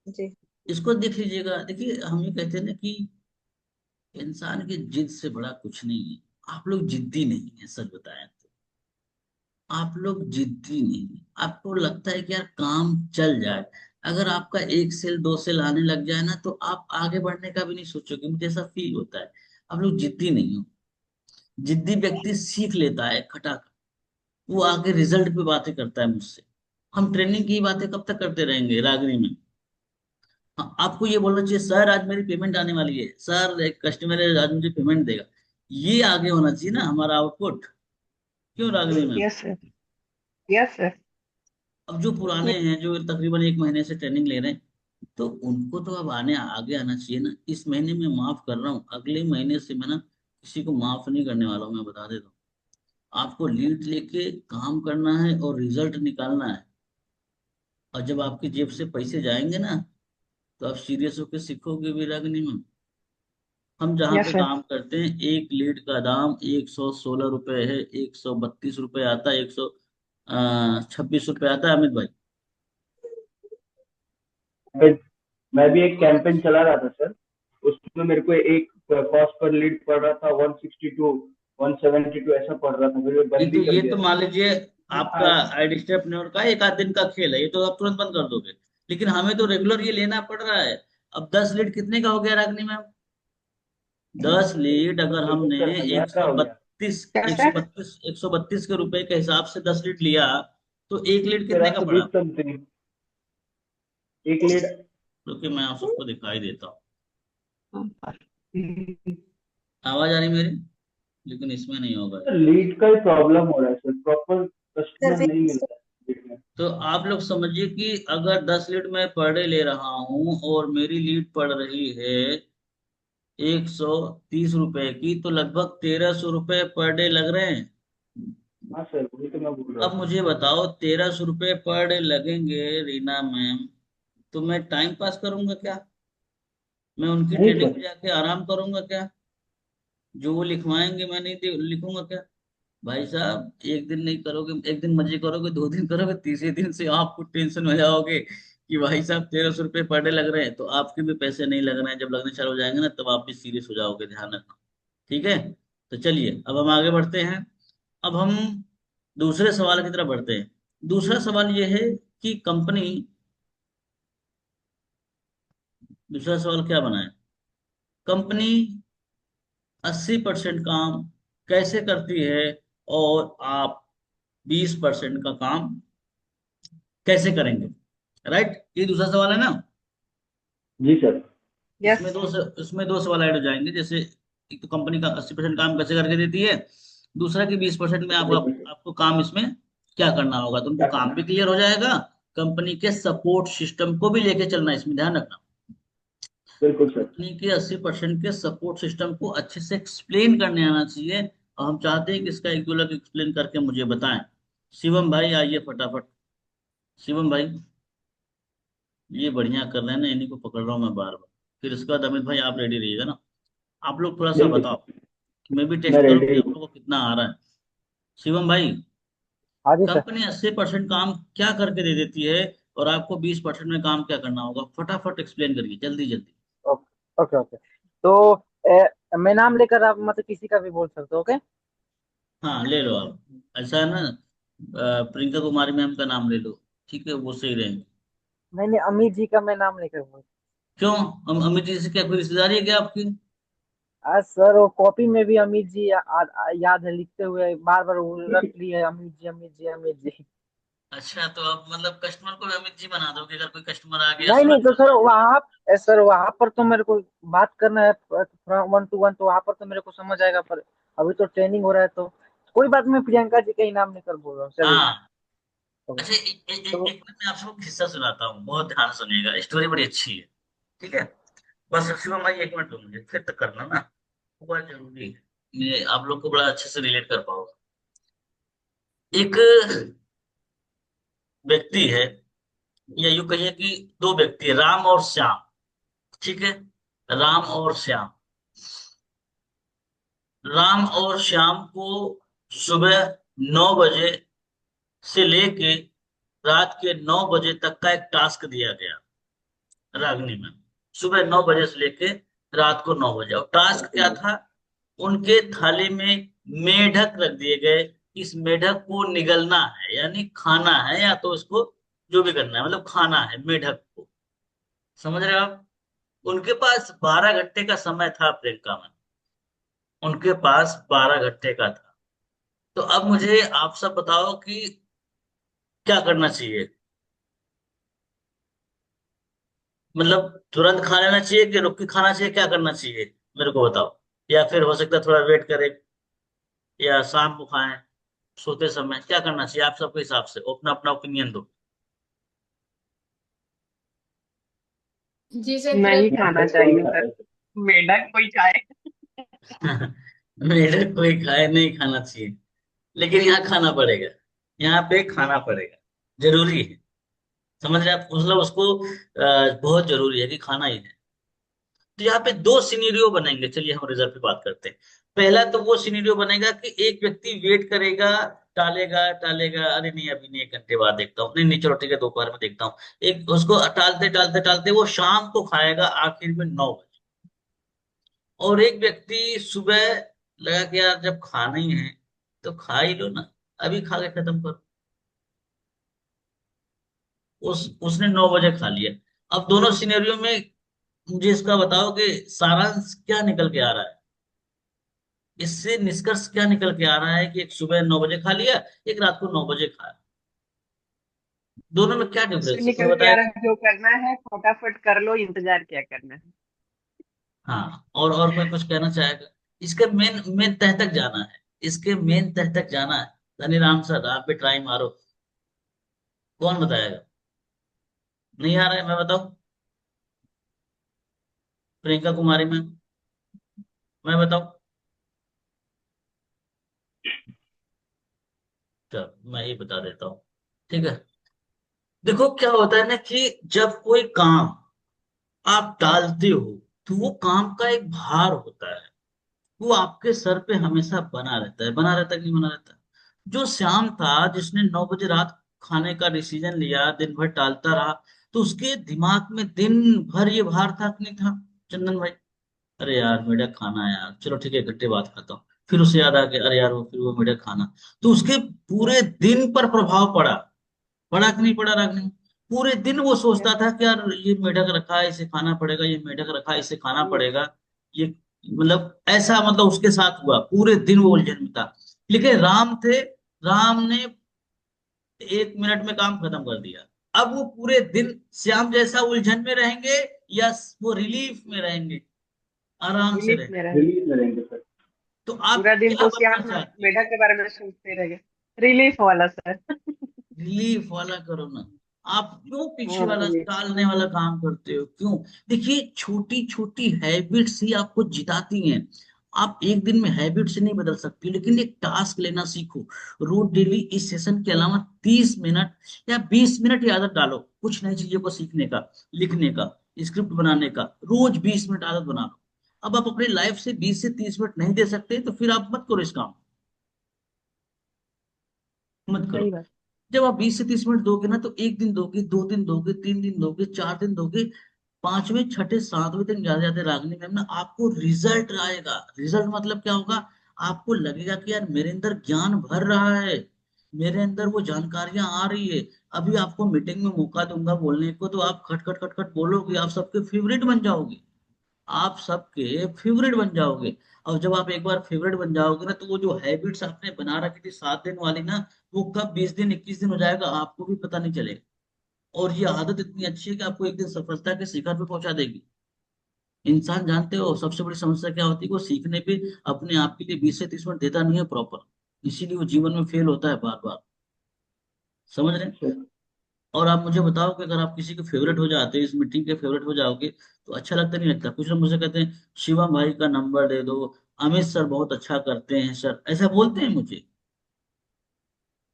जी। इसको देख लीजिएगा। देखिए हम ये कहते हैं ना कि इंसान की जिद से बड़ा कुछ नहीं है। आप लोग जिद्दी नहीं है, सच बताएं तो। आप लोग जिद्दी नहीं हैं। आपको लगता है कि यार काम चल जाए। अगर आपका एक सेल दो सेल आने लग जाए ना, तो आप आगे बढ़ने का भी नहीं सोचोगे, मुझे ऐसा फील होता है। आप लोग जिद्दी नहीं हो। जिद्दी व्यक्ति सीख लेता है खटाखट, वो आगे रिजल्ट पे बातें करता है मुझसे। हम ट्रेनिंग की बातें कब तक करते रहेंगे रागनी में? हाँ, आपको ये बोलना चाहिए सर आज मेरी पेमेंट आने वाली है, सर एक कस्टमर है आज मुझे पेमेंट देगा। ये आगे होना चाहिए ना हमारा आउटपुट। क्यों रागनी में? Yes sir. Yes sir. अब जो पुराने हैं, जो तकरीबन एक महीने से ट्रेनिंग ले रहे हैं, तो उनको तो अब आगे आना चाहिए ना। इस महीने में माफ कर रहा हूँ, अगले महीने से मैं ना किसी को माफ नहीं करने वाला हूँ, मैं बता देता हूँ। आपको लीड लेके काम करना है और रिजल्ट निकालना है। और जब आपकी जेब से पैसे जाएंगे ना, तो आप सीरियस होकर सीखोगे भी रागनी में। हम जहाँ यस पे सर। काम करते हैं, एक लीड का दाम 116 रुपए है, 132 रुपए आता है, 126 रुपए आता है अमित भाई। मैं मैं भी एक कैंपेन चला रहा था सर, उसमें मेरे को एक कॉस्ट पर लीड पड़ रहा था 162, 172 ऐसा पड़ रहा था, फिर मैं ये बंद तो भी कर ये तो दिया मान लीजिए आपका था। आईडी स्टेपनेवर का एक आध दिन का खेल है, ये तो आप तुरंत बंद कर दोगे। लेकिन हमें तो रेगुलर ये लेना पड़ रहा है। अब 10 लीड कितने का हो गया रागनी मैम? 10 लीड अगर बिल्कुल हमने सर, 1000 एक का सौ हो गया। बत्तीस क्या एक सौ सर? बत्तीस 132 के रुपए के हिसाब से 10 लीड लिया, तो एक लीड कितने का 120 पड़ा? समथिंग एक लीड। क्योंकि मैं आप सबको दिखाई देता हूँ। हम्म। आवाज आ रही मेरी? लेकिन इसमें नहीं होगा सर यार। लीड का ही प्रॉब्लम हो रहा है सर, प्रॉपर सर कस्टमर फिर नहीं मिल रहा है लीड में। तो आप लोग समझिए कि अगर 10 लीड मैं पर डे ले रहा हूँ और मेरी लीड पड़ रही है 130 रुपए की, तो लगभग 1300 रुपये पर डे लग रहे हैं। हाँ सर, वही तो मैं बोल रहा अब हूँ। मुझे बताओ, 1300 रुपये पर डे लगेंगे रीना मैम, तो मैं टाइम पास करूंगा क्या? मैं उनकी नहीं ट्रेनिंग सर। में जाके आराम करूंगा क्या? जो वो लिखवाएंगे मैं नहीं लिखूंगा क्या? भाई साहब, एक दिन नहीं करोगे, एक दिन मजे करोगे, दो दिन करोगे, तीसरे दिन से आपको टेंशन हो जाओगे कि भाई साहब 1300 रुपये पर डे लग रहे हैं, तो आपके भी पैसे नहीं लग रहे हैं। जब लगने चालू हो जाएंगे ना, तब आप भी सीरियस हो जाओगे, ध्यान रखना। ठीक है? तो चलिए अब हम आगे बढ़ते हैं। अब हम दूसरे सवाल की तरफ बढ़ते हैं। दूसरा सवाल ये है कि कंपनी, दूसरा सवाल क्या बना है? कंपनी 80% काम कैसे करती है और आप 20% का काम कैसे करेंगे? राइट, ये दूसरा सवाल है ना। जी सर। यस। इसमें दो सवाल ऐड हो जाएंगे, जैसे एक तो कंपनी का 80% काम कैसे करके देती है, दूसरा कि 20% में आपको काम इसमें क्या करना होगा, तो उनको क्या काम करना भी है? क्लियर हो जाएगा। कंपनी के सपोर्ट सिस्टम को भी लेके चलना है, इसमें ध्यान रखना। बिल्कुल सर। कंपनी के 80% के सपोर्ट सिस्टम को अच्छे से एक्सप्लेन करने आना चाहिए, और हम चाहते हैं कि इसका एक दो लग एक्सप्लेन करके मुझे बताएं। शिवम भाई आइए फटाफट। शिवम भाई, ये बढ़िया कर रहे हैं ना, इन्हीं को पकड़ रहा हूँ मैं बार बार। फिर इसके बाद अमित भाई आप रेडी रहिएगा ना। आप लोग थोड़ा सा बिल्कुल बताओ सर। कि मैं भी मैं टेस्ट करूँ कि रेडी आप हूँ। लोगों को कितना आ रहा है। शिवम भाई, हाँ जी सर। कंपनी 80% काम क्या करके दे देती है और आपको 20% में काम क्या करना होगा? फटाफट एक्सप्लेन करिए, जल्दी जल्दी। Okay okay okay. तो मैं नाम लेकर आप मतलब किसी का भी बोल सकते हो, ओके। हाँ ले लो आप। ऐसा है ना, प्रियंका कुमारी मैम का नाम ले लो, ठीक है, वो सही रहेंगे। नहीं नहीं, अमित जी का मैं नाम लेकर बोल। क्यों? हम अमित जी से क्या कोई रिश्तेदारी है क्या आपकी? आज सर वो कॉपी में भी अमित जी याद है, लिखते हुए बार बार वो रट लिए अमित जी अमित जी अमित जी। अच्छा, तो अब मतलब कस्टमर को भी अमित जी बना दोगे, अगर कोई कस्टमर आ गया नहीं नहीं, तो सुरेंद्र सर जी। वहाँ पर तो मेरे को बात करना है थोड़ा वन टू वन, तो वहाँ पर तो मेरे को समझ आएगा, पर अभी तो ट्रेनिंग हो रहा है, तो कोई बात, मैं प्रियंका जी का ही नाम लेकर बोल रहा हूँ, चलिए। हाँ। तो, अच्छा, तो एक मिनट में आपको किस्सा सुनाता हूँ, बहुत ध्यान सुनिएगा, स्टोरी बड़ी अच्छी है। ठीक है? बस शिवम भाई एक मिनट दो मुझे, फिर तक करना ना, बहुत जरूरी है। मैं आप लोग को बड़ा अच्छे से रिलेट कर पाऊंगा। एक व्यक्ति है, या यूं कहिए कि दो व्यक्ति है, राम और श्याम। ठीक है? राम और श्याम। राम और श्याम को सुबह 9 बजे से लेके रात के 9 बजे तक का एक टास्क दिया गया रागनी में। सुबह 9 बजे से लेके रात को 9 बजे, और टास्क क्या था? उनके थाली में मेढक रख दिए गए इस मेढक को निगलना है, यानी खाना है, या तो इसको जो भी करना है, मतलब खाना है मेढक को। समझ रहे हो आप? उनके पास 12 घंटे का समय था प्रियंका में, उनके पास 12 घंटे का था। तो अब मुझे आप सब बताओ कि क्या करना चाहिए। मतलब तुरंत खा लेना चाहिए कि रुक के खाना चाहिए, क्या करना चाहिए मेरे को बताओ। या फिर हो सकता है थोड़ा वेट करें, या शाम को खाएं, सोते समय, क्या करना चाहिए आप सबके हिसाब से, अपना अपना ओपिनियन दो। जी सर, नहीं तुरंत। खाना मेढक कोई चाहिए खाता सर। है सर। मेढक कोई खाए। मेरे कोई खाए, नहीं खाना चाहिए, लेकिन यहाँ खाना पड़ेगा, यहाँ पे खाना पड़ेगा, जरूरी है। समझ रहे आप? मतलब उसको बहुत जरूरी है कि खाना ही है। तो यहाँ पे दो सिनेरियो बनेंगे, चलिए हम रिजल्ट पे बात करते हैं। पहला तो वो सिनेरियो बनेगा कि एक व्यक्ति वेट करेगा, टालेगा टालेगा, अरे नहीं अभी नहीं, 1 घंटे बाद देखता हूँ, नहीं नहीं चलो ठीक है दोपहर में देखता हूँ। एक उसको टालते टालते टालते वो शाम को खाएगा आखिर में 9 बजे। और एक व्यक्ति सुबह लगा कि यार जब खाना ही है तो खा ही लो ना, अभी खा के खत्म करो। उसने 9 बजे खा लिया। अब दोनों सिनेरियो में मुझे इसका बताओ कि सारांश क्या निकल के आ रहा है, इससे निष्कर्ष क्या निकल के आ रहा है कि एक सुबह 9 बजे खा लिया, एक रात को 9 बजे खाया, दोनों में क्या इससे डिफरेंस है कोई निकल के आ बताएगा? रहा है, जो करना है फटाफट कर लो, इंतजार क्या करना है। हाँ, और कोई कुछ कहना चाहेगा? इसके मेन मेन तह तक जाना है, इसके मेन तह तक जाना है। धनीराम सर आप भी ट्राई मारो, कौन बताएगा? नहीं आ रहा है, मैं बताऊं? प्रियंका कुमारी मैम, मैं बताऊं? चलो मैं ही बता देता हूँ, ठीक है। देखो क्या होता है ना कि जब कोई काम आप टालते हो तो वो काम का एक भार होता है, वो आपके सर पे हमेशा बना रहता है, बना रहता है कि नहीं बना रहता है? जो श्याम था जिसने 9 बजे रात खाने का डिसीजन लिया, दिन भर टालता रहा, तो उसके दिमाग में दिन भर ये भार था कि नहीं था चंदन भाई? अरे यार मेरा खाना है यार, चलो ठीक है 1 घंटे बाद खाता हूँ। फिर उसे याद आ गया, अरे यार वो फिर वो मेरा खाना। तो उसके पूरे दिन पर प्रभाव पड़ा, पड़ा कि नहीं पड़ा रागनी? पूरे दिन वो सोचता था कि यार ये मेढक रखा है इसे खाना पड़ेगा, ये मेढक रखा है इसे खाना पड़ेगा, ये मतलब ऐसा, मतलब उसके साथ हुआ, पूरे दिन वो उलझन में था। लेकिन राम थे, राम ने 1 मिनट में काम खत्म कर दिया। अब वो पूरे दिन श्याम जैसा उलझन में रहेंगे, या वो रिलीफ में रहेंगे, आराम से रिलीफ रहेंगे? में रहेंगे। रिलीज में रहेंगे सर। तो आप पूरा दिन क्या तो बनना श्याम चाहते हैं? मेढक के बारे में सोचते रह गए। रिलीफ वाला सर। रिलीफ वाला करो ना। आप क्यों पीछे हाँ, वाला रिलीफ। टालने वाला काम करते हो, क्यों? देखिए छोटी छोटी हैबिट्स ही आपको जिताती हैं। आप एक दिन में हैबिट से नहीं बदल सकती, लेकिन एक टास्क लेना सीखो। रोज डेली इस सेशन के अलावा 30 मिनट या 20 मिनट की आदत डालो, कुछ नई चीजों को सीखने का, लिखने का, स्क्रिप्ट बनाने का। रोज 20 मिनट आदत बना लो। अब आप अपनी लाइफ से 20 से 30 मिनट नहीं दे सकते तो फिर आप मत करो इस काम, मत सही करो। बात। जब आप 20 से 30 मिनट दोगे ना, तो एक दिन दोगे, 2 दिन दोगे, 3 दिन दोगे, 4 दिन दोगे, पांचवें छठे सातवें दिन ज्यादा ज्यादा रागनी मैम ना आपको रिजल्ट आएगा। रिजल्ट मतलब क्या होगा? आपको लगेगा कि यार मेरे अंदर ज्ञान भर रहा है, मेरे अंदर वो जानकारियां आ रही है। अभी आपको मीटिंग में मौका दूंगा बोलने को, तो आप खट खट खट खट बोलोगे, आप सबके फेवरेट बन जाओगे, आप सबके फेवरेट बन जाओगे। और जब आप एक बार फेवरेट बन जाओगे ना, तो वो जो हैबिट्स आपने बना रखी थी 7 दिन वाली ना, वो कब 20 दिन 21 दिन हो जाएगा आपको भी पता नहीं चलेगा। और ये आदत इतनी अच्छी है कि आपको एक दिन सफलता के शिखर पे पहुंचा देगी। इंसान जानते हो सबसे बड़ी समस्या क्या होती है? वो सीखने पे अपने आप के लिए 20 से 30 मिनट देता नहीं है प्रॉपर, इसीलिए वो जीवन में फेल होता है बार बार। समझ रहे हैं? और आप मुझे बताओ कि अगर आप किसी के फेवरेट हो जाते हैं, इस मीटिंग के फेवरेट हो जाओगे, तो अच्छा लगता नहीं लगता? कुछ लोग मुझे कहते हैं शिवम भाई का नंबर दे दो, अमित सर बहुत अच्छा करते हैं सर, ऐसा बोलते हैं मुझे।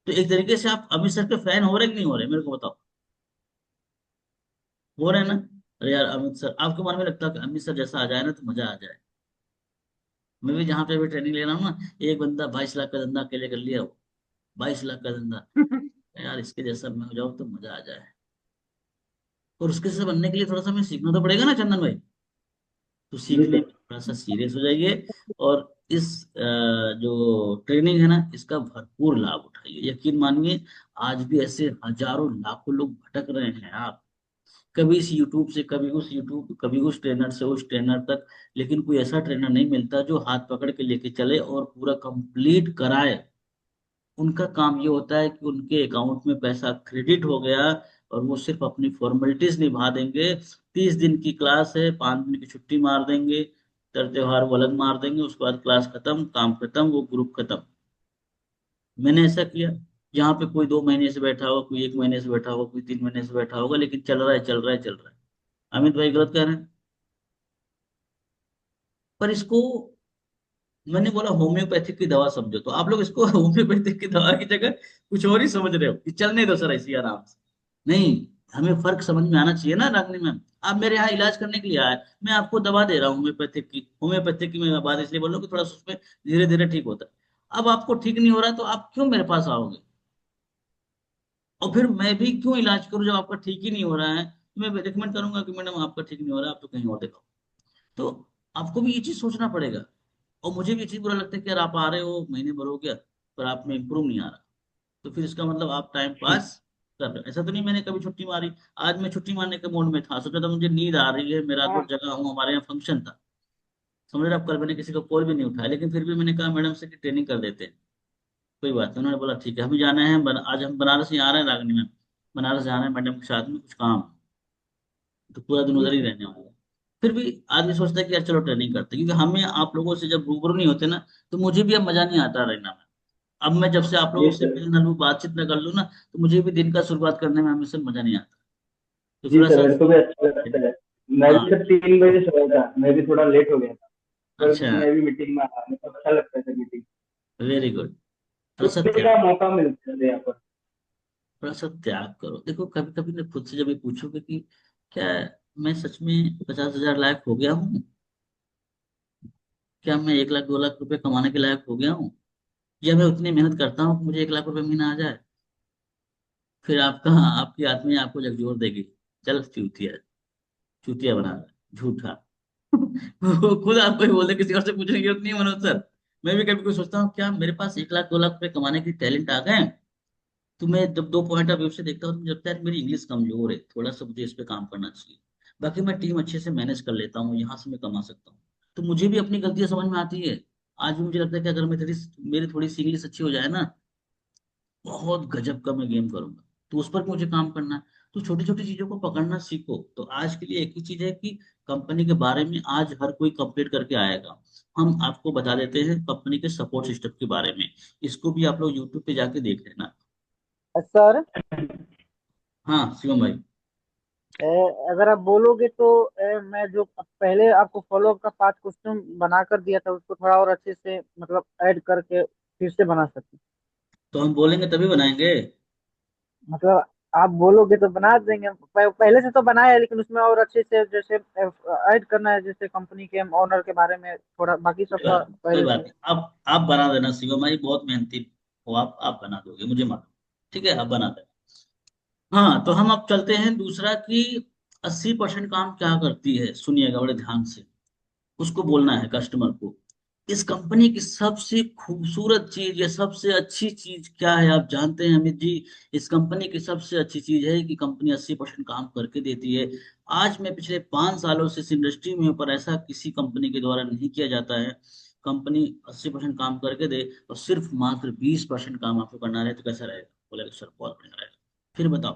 तो एक तरीके से आप अमित सर के फैन हो रहे कि नहीं हो रहे, मेरे को बताओ। हो रहे हैं ना? अरे यार अमित सर, आपके मन में लगता है कि अमित सर जैसा आ जाए ना तो मजा आ जाए। मैं भी जहाँ पे भी ट्रेनिंग ले रहा हूँ ना, एक बंदा 22 लाख का धंधा अकेले कर लिया वो, 22 लाख का धंधा, यार इसके जैसा मैं हो जाऊँ तो मजा आ जाए। और उसके जैसे बनने के लिए थोड़ा सा हमें सीखना तो पड़ेगा ना चंदन भाई। तो सीख जी ले, सर। थोड़ा सा सीरियस हो जाइए, और इस जो ट्रेनिंग है ना, इसका भरपूर लाभ उठाइए। यकीन मानिए, आज भी ऐसे हजारों लाखों लोग भटक रहे हैं। आप कभी इस यूट्यूब से, कभी उस यूट्यूब, कभी उस ट्रेनर से उस ट्रेनर तक, लेकिन कोई ऐसा ट्रेनर नहीं मिलता जो हाथ पकड़ के लेके चले और पूरा कंप्लीट कराए। उनका काम ये होता है कि उनके अकाउंट में पैसा क्रेडिट हो गया और वो सिर्फ अपनी फॉर्मेलिटीज निभा देंगे। 30 दिन की क्लास है, 5 दिन की छुट्टी मार देंगे, तर त्योहार वो अलग मार देंगे, उसके बाद क्लास खत्म, काम खत्म, वो ग्रुप खत्म। मैंने ऐसा किया, जहाँ पे कोई 2 महीने से बैठा होगा, कोई 1 महीने से बैठा होगा, कोई 3 महीने से बैठा होगा, लेकिन चल रहा है, चल रहा है, चल रहा है। अमित भाई गलत कह रहे हैं? पर इसको मैंने बोला होम्योपैथिक की दवा समझो, तो आप लोग इसको होम्योपैथिक की दवा की जगह कुछ और ही समझ रहे हो कि चलने दो सर ऐसी आराम से। नहीं, हमें फर्क समझ में आना चाहिए ना रागनी मैम। आप मेरे यहाँ इलाज करने के लिए आए, मैं आपको दवा दे रहा हूँ होम्योपैथिक की मैं बात इसलिए बोल रहा हूँ कि थोड़ा सा उसमें धीरे धीरे ठीक होता है। अब आपको ठीक नहीं हो रहा, तो आप क्यों मेरे पास आओगे? और फिर मैं भी क्यों इलाज करूं जब आपका ठीक ही नहीं हो रहा है? तो मैं रिकमेंड करूंगा कि मैडम आपका ठीक नहीं हो रहा है, आप तो कहीं और दिखाओ। तो आपको भी ये चीज सोचना पड़ेगा। और मुझे भी ये चीज बुरा लगता है कि यार आप आ रहे हो, महीने भर हो गया, पर आप में इम्प्रूव नहीं आ रहा। तो फिर इसका मतलब आप टाइम पास कर रहे हो। ऐसा तो नहीं मैंने कभी छुट्टी मारी। आज मैं छुट्टी मारने के मूड में था, सोचा था मुझे नींद आ रही है, मैं रात भर हाँ जगा हूँ, हमारे यहाँ फंक्शन था। समझ रहे? अब कल मैंने किसी को कॉल भी नहीं उठाया, लेकिन फिर भी मैंने कहा मैडम से कि ट्रेनिंग कर देते हैं। कोई बात नहीं, उन्होंने बोला ठीक है, हमें जाना है, आज हम बनारस ही आ रहे हैं रागनी में, बनारस जा रहे हैं मैडम के साथ में, कुछ काम है, तो पूरा दिन जी उधर ही सर। रहने वाला है। फिर भी आदमी सोचता है कि यार चलो ट्रेनिंग करते हैं, क्योंकि हमें आप लोगों से जब रूबरू नहीं होते ना, तो मुझे भी अब मजा नहीं आता रहना में। अब मैं जब से आप लोगों जी से सर। मिल ना लूं, बातचीत न कर लूं ना, तो मुझे भी दिन का शुरुआत करने में हमेशा मजा नहीं आता। तो जी थोड़ा सर, सा मेरे को भी अच्छा लगता है। मैं हाँ। भी सर 3 बजे सोया था, मैं भी थोड़ा लेट हो गया था, पर अच्छा, मैं भी मीटिंग में आया, मेरे को अच्छा लगता है सर मीटिंग। Very good. थोड़ा सा सोचने त्याग, का मौका मिलता है यहाँ पर। थोड़ा सा त्याग करो। देखो कभी कभी ना खुद से जब ये पूछोगे कि क्या मैं सच में 50,000 लायक हो गया हूँ, क्या मैं 1 लाख 2 लाख रुपए कमाने के लायक हो गया हूँ, या मैं उतनी मेहनत करता हूँ कि मुझे 1 लाख रुपए महीना आ जाए? फिर आपका, आपकी आत्मा आपको झकझोर देगी, चल चूतिया, चूतिया बना रहा है, झूठा। वो खुद आपको ही बोल दे, किसी और से पूछने की जरूरत नहीं है मनोज सर। मैं भी कभी कोई सोचता हूँ क्या मेरे पास 1 लाख 2 लाख रुपए कमाने की टैलेंट आ गए? तो मैं जब 2 पॉइंट ऑफ व्यू से देखता हूँ, तो मुझे लगता है यार मेरी इंग्लिश कमजोर है, थोड़ा सा मुझे इस पे काम करना चाहिए। बाकी मैं टीम अच्छे से मैनेज कर लेता हूँ, यहाँ से मैं कमा सकता हूँ। तो मुझे भी अपनी गलतियां समझ में आती है। आज भी मुझे लगता है कि अगर मेरी थोड़ी सी इंग्लिश अच्छी हो जाए ना, बहुत गजब का मैं गेम करूंगा। तो उस पर मुझे काम करना है। तो छोटी छोटी चीजों को पकड़ना सीखो। तो आज के लिए एक ही चीज है कि कंपनी के बारे में आज हर कोई कंप्लीट करके आएगा। हम आपको बता देते हैं कंपनी के सपोर्ट सिस्टम के बारे में। इसको भी आप लोग यूट्यूब पे जाके देख लेना। सर हाँ शिवम भाई। अगर आप बोलोगे तो मैं जो पहले आपको फॉलो अप का 5 क्वेश्चन बना कर दिया था उसको थोड़ा और अच्छे से मतलब ऐड करके फिर से बना सकते। तो हम बोलेंगे तभी बनाएंगे। मतलब आप बोलोगे तो बना देंगे। पहले से तो बनाया है लेकिन उसमें और अच्छे से जैसे ऐड करना है, जैसे कंपनी के ऑनर के बारे में थोड़ा, बाकी सब कोई तो बात नहीं, कोई पहले बात से। नहीं, आप बना देना शिवम भाई, बहुत मेहनती हो आप बना दोगे मुझे मालूम। ठीक है, आप बना देना। हाँ, तो हम अब चलते हैं दूसरा कि 80% काम क्या करती है, सुनिएगा बड़े ध्यान से। उसको बोलना है कस्टमर को। इस कंपनी की सबसे खूबसूरत चीज या सबसे अच्छी चीज क्या है, आप जानते हैं अमित जी? इस कंपनी की सबसे अच्छी चीज है कि कंपनी 80% काम करके देती है। आज मैं पिछले 5 सालों से इस इंडस्ट्री में हूं, पर ऐसा किसी कंपनी के द्वारा नहीं किया जाता है। कंपनी 80% काम करके दे और सिर्फ मात्र 20% काम आपको करना रहे, तो कैसा रहेगा? बोले सर बहुत बढ़िया रहेगा। फिर बताओ,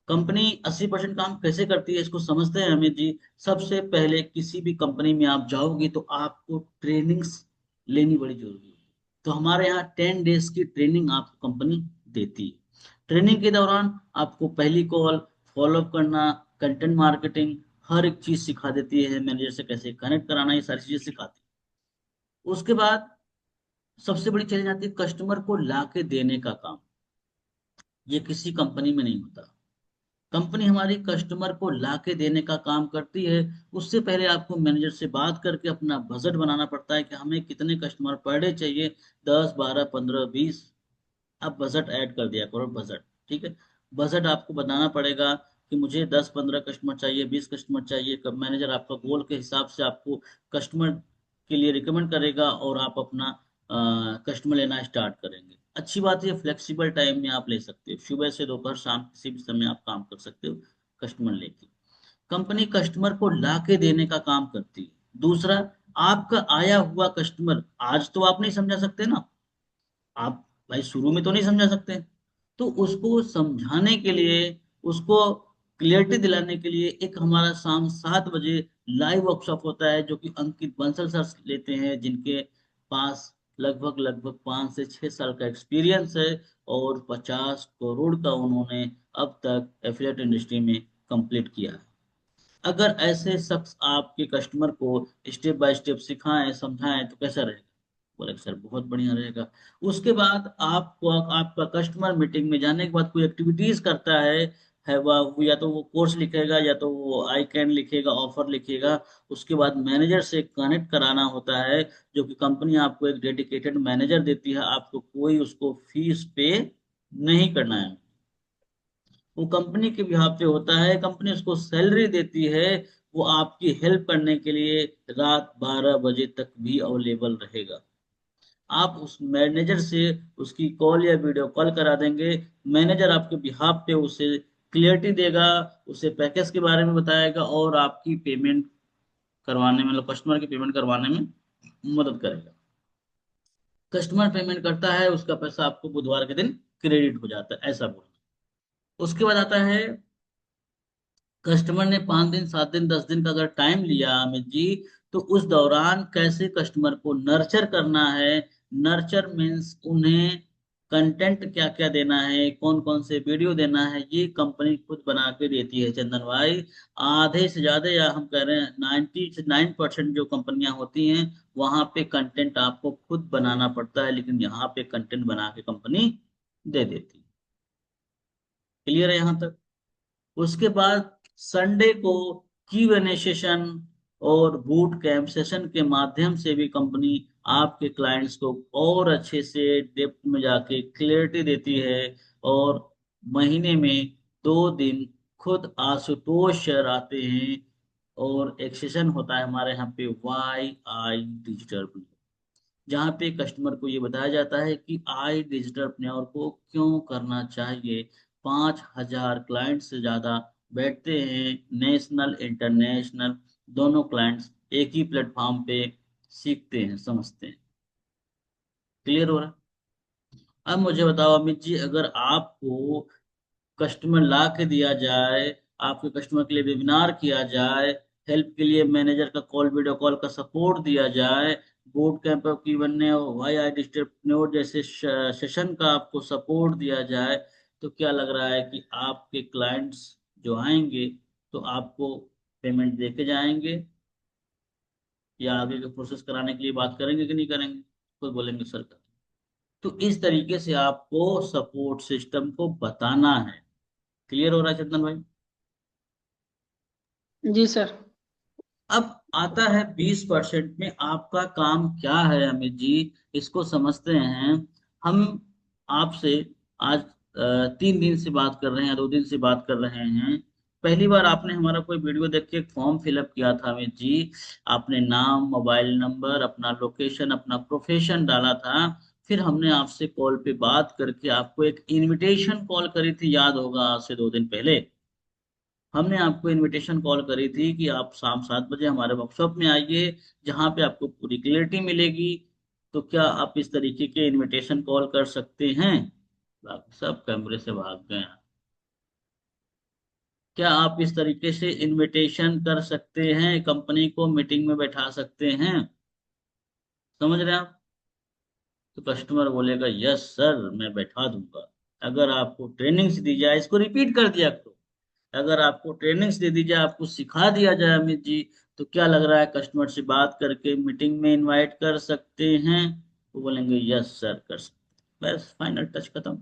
कंपनी 80% काम कैसे करती है, इसको समझते हैं अमित जी? सबसे पहले किसी भी कंपनी में आप जाओगे तो आपको ट्रेनिंग्स लेनी बड़ी जरूरी है। तो हमारे यहाँ 10 डेज की ट्रेनिंग आपको कंपनी देती है। ट्रेनिंग के दौरान आपको पहली कॉल, फॉलोअप करना, कंटेंट मार्केटिंग, हर एक चीज सिखा देती है। मैनेजर से कैसे कनेक्ट कराना, ये सारी चीजें सिखाती है। उसके बाद सबसे बड़ी चैलेंज आती है कस्टमर को लाके देने का काम। ये किसी कंपनी में नहीं होता। कंपनी हमारी कस्टमर को लाके देने का काम करती है। उससे पहले आपको मैनेजर से बात करके अपना बजट बनाना पड़ता है कि हमें कितने कस्टमर पर डे चाहिए, 10 12 15 20। आप बजट ऐड कर दिया करो, बजट। ठीक है, बजट आपको बताना पड़ेगा कि मुझे 10 15 कस्टमर चाहिए, 20 कस्टमर चाहिए। कब मैनेजर आपका गोल के हिसाब से आपको कस्टमर के लिए रिकमेंड करेगा और आप अपना कस्टमर लेना स्टार्ट करेंगे। अच्छी बात है, फ्लेक्सिबल टाइम में आप ले सकते हो, सुबह से दोपहर शाम किसी भी समय आप काम कर सकते हो कस्टमर लेके। कंपनी कस्टमर को ला के देने का काम करती है। दूसरा, आपका आया हुआ कस्टमर आज तो आप नहीं समझा सकते ना, आप भाई शुरू में तो नहीं समझा सकते, तो उसको समझाने के लिए, उसको क्लियरिटी दिलाने के लिए एक हमारा शाम 7 बजे लाइव वर्कशॉप होता है, जो कि अंकित बंसल सर लेते हैं, जिनके पास लगभग लगभग 5 से 6 साल का एक्सपीरियंस है और 50 करोड़ का उन्होंने अब तक एफिलिएट इंडस्ट्री में कंप्लीट किया है। अगर ऐसे शख्स आपके कस्टमर को स्टेप बाय स्टेप सिखाएं समझाएं तो कैसा रहेगा? बोले सर बहुत बढ़िया रहेगा। उसके बाद आपको आपका कस्टमर मीटिंग में जाने के बाद कोई एक्टिविटीज करता है वह या तो वो कोर्स लिखेगा या तो वो आई कैन लिखेगा, ऑफर लिखेगा। उसके बाद मैनेजर से कनेक्ट कराना होता है, जो कि कंपनी आपको एक डेडिकेटेड मैनेजर देती है, आपको कोई उसको फीस पे नहीं करना है, वो कंपनी के बिहाफ पे होता है, कंपनी उसको सैलरी देती है, वो आपकी हेल्प करने के लिए रात 12 बजे तक भी अवेलेबल रहेगा। आप उस मैनेजर से उसकी कॉल या वीडियो कॉल करा देंगे, मैनेजर आपके बिहाफ पे उसे क्लियरिटी देगा, उसे पैकेज के बारे में बताएगा और आपकी पेमेंट करवाने में, मतलब कस्टमर की पेमेंट करवाने में मदद करेगा। कस्टमर पेमेंट करता है, उसका पैसा आपको बुधवार के दिन क्रेडिट हो जाता है, ऐसा बोल। उसके बाद आता है, कस्टमर ने 5 दिन 7 दिन 10 दिन का अगर टाइम लिया अमित जी, तो उस दौरान कैसे कस्टमर को नर्चर करना है। नर्चर मीन्स उन्हें कंटेंट क्या क्या देना है, कौन कौन से वीडियो देना है, ये कंपनी खुद बना के देती है चंदन भाई। आधे से ज्यादा, या हम कह रहे हैं 99% जो कंपनियां होती हैं वहां पे कंटेंट आपको खुद बनाना पड़ता है, लेकिन यहाँ पे कंटेंट बना के कंपनी दे देती है। क्लियर है यहाँ तक? उसके बाद संडे को Q&A सेशन और बूट कैंप सेशन के माध्यम से भी कंपनी आपके क्लाइंट्स को और अच्छे से डेप्थ में जाके क्लियरिटी देती है। और महीने में 2 दिन खुद आशुतोष सर आते हैं और एक सेशन होता है हमारे यहाँ पे वाई आई डिजिटल, जहाँ पे कस्टमर को ये बताया जाता है कि आई डिजिटल अपनेवर को क्यों करना चाहिए। 5,000 क्लाइंट से ज्यादा बैठते हैं, नेशनल इंटरनेशनल दोनों क्लाइंट्स एक ही प्लेटफॉर्म पे सीखते हैं, समझते हैं। क्लियर हो रहा है? अब मुझे बताओ अमित जी, अगर आपको कस्टमर ला के दिया जाए, आपके कस्टमर के लिए वेबिनार किया जाए, हेल्प के लिए मैनेजर का कॉल वीडियो कॉल का सपोर्ट दिया जाए, बोर्ड कैंप की बनने वाई आई डिस्ट्रिप्टोर जैसे सेशन का आपको सपोर्ट दिया जाए, तो क्या लग रहा है कि आपके क्लाइंट्स जो आएंगे तो आपको पेमेंट दे के जाएंगे, या आगे के प्रोसेस कराने के लिए बात करेंगे कि नहीं करेंगे? तो बोलेंगे सर कर। तो इस तरीके से आपको सपोर्ट सिस्टम को बताना है। क्लियर हो रहा है चंदन भाई? जी सर। अब आता है 20% में आपका काम क्या है अमित जी, इसको समझते हैं हम। आपसे आज 3 दिन से बात कर रहे हैं, 2 दिन से बात कर रहे हैं। पहली बार आपने हमारा कोई वीडियो देख के एक फॉर्म फिलअप किया था अमित जी, आपने नाम, मोबाइल नंबर, अपना लोकेशन, अपना प्रोफेशन डाला था। फिर हमने आपसे कॉल पे बात करके आपको एक इनविटेशन कॉल करी थी, याद होगा, आज से 2 दिन पहले हमने आपको इनविटेशन कॉल करी थी कि आप शाम 7 बजे हमारे वर्कशॉप में आइए, जहां पे आपको पूरी क्लियरिटी मिलेगी। तो क्या आप इस तरीके के इनविटेशन कॉल कर सकते हैं? बाकी सब कैमरे से भाग गए हैं। क्या आप इस तरीके से इनविटेशन कर सकते हैं, कंपनी को मीटिंग में बैठा सकते हैं? समझ रहे हैं आप? तो कस्टमर बोलेगा यस सर, मैं बैठा दूंगा। अगर आपको ट्रेनिंग्स दी जाए, इसको रिपीट कर दिया करो, अगर आपको ट्रेनिंग्स दे दी जाए, आपको सिखा दिया जाए अमित जी, तो क्या लग रहा है कस्टमर से बात करके मीटिंग में इनवाइट कर सकते हैं? वो बोलेंगे यस सर कर सकते। बस फाइनल टच खत्म।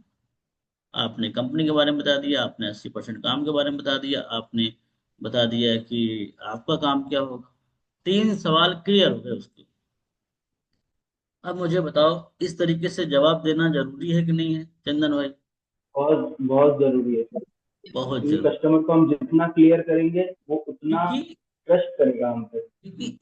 आपने कंपनी के बारे में बता दिया, आपने 80% काम के बारे में बता दिया, आपने बता दिया कि आपका काम क्या होगा। 3 सवाल क्लियर हो गए उसके। अब मुझे बताओ, इस तरीके से जवाब देना जरूरी है कि नहीं है चंदन भाई? बहुत बहुत जरूरी है सर, बहुत क्योंकि जरूरी। कस्टमर को हम जितना क्लियर करेंगे वो उतना क्योंकि ट्रस्ट करेगा हम पे। क्योंकि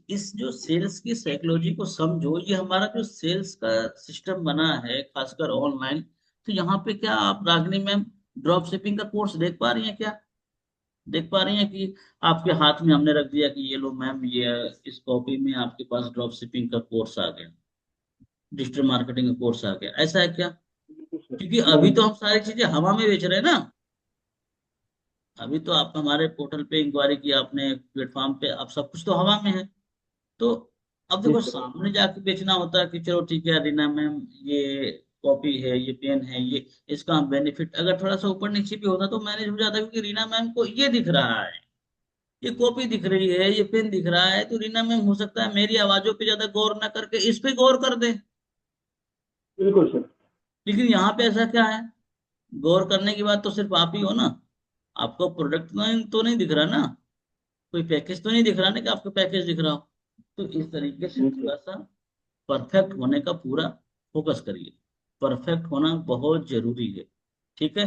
इस जो सेल्स की साइकोलॉजी को समझो, ये हमारा जो सेल्स का सिस्टम बना है खासकर ऑनलाइन। तो यहाँ पे क्या आप रागिनी मैम ड्रॉप शिपिंग का कोर्स देख पा रही हैं क्या? देख पा रही हैं कि आपके हाथ में हमने रख दिया कि ये लो मैम, ये इस कॉपी में आपके पास ड्रॉप शिपिंग का कोर्स आ गया, डिजिटल मार्केटिंग का कोर्स आ गया, ऐसा है क्या? बिल्कुल सर। क्योंकि अभी नहीं तो हम सारी चीजें हवा में बेच रहे हैं ना। अभी तो आप हमारे पोर्टल पे इंक्वायरी किया आपने, प्लेटफॉर्म पे, अब सब कुछ तो हवा में है। तो अब जी देखो सर। सामने जाके बेचना होता है कि चलो ठीक है रीना मैम, ये कॉपी है, ये पेन है, ये इसका बेनिफिट अगर थोड़ा सा ऊपर नीचे भी होता तो मैनेज हो जाता, क्योंकि रीना मैम को ये दिख रहा है, ये कॉपी दिख रही है, ये पेन दिख रहा है, तो रीना मैम हो सकता है मेरी आवाजों पे ज्यादा गौर ना करके इस पे गौर कर दे। बिल्कुल सर। लेकिन यहाँ पे ऐसा क्या है, गौर करने की बात तो सिर्फ आप ही हो ना। आपको प्रोडक्ट तो नहीं दिख रहा ना, कोई पैकेज तो नहीं दिख रहा ना कि आपको पैकेज दिख रहा हो। तो इस तरीके से जी थोड़ा सर। सा परफेक्ट होने का पूरा फोकस करिए। परफेक्ट होना बहुत जरूरी है। ठीक है।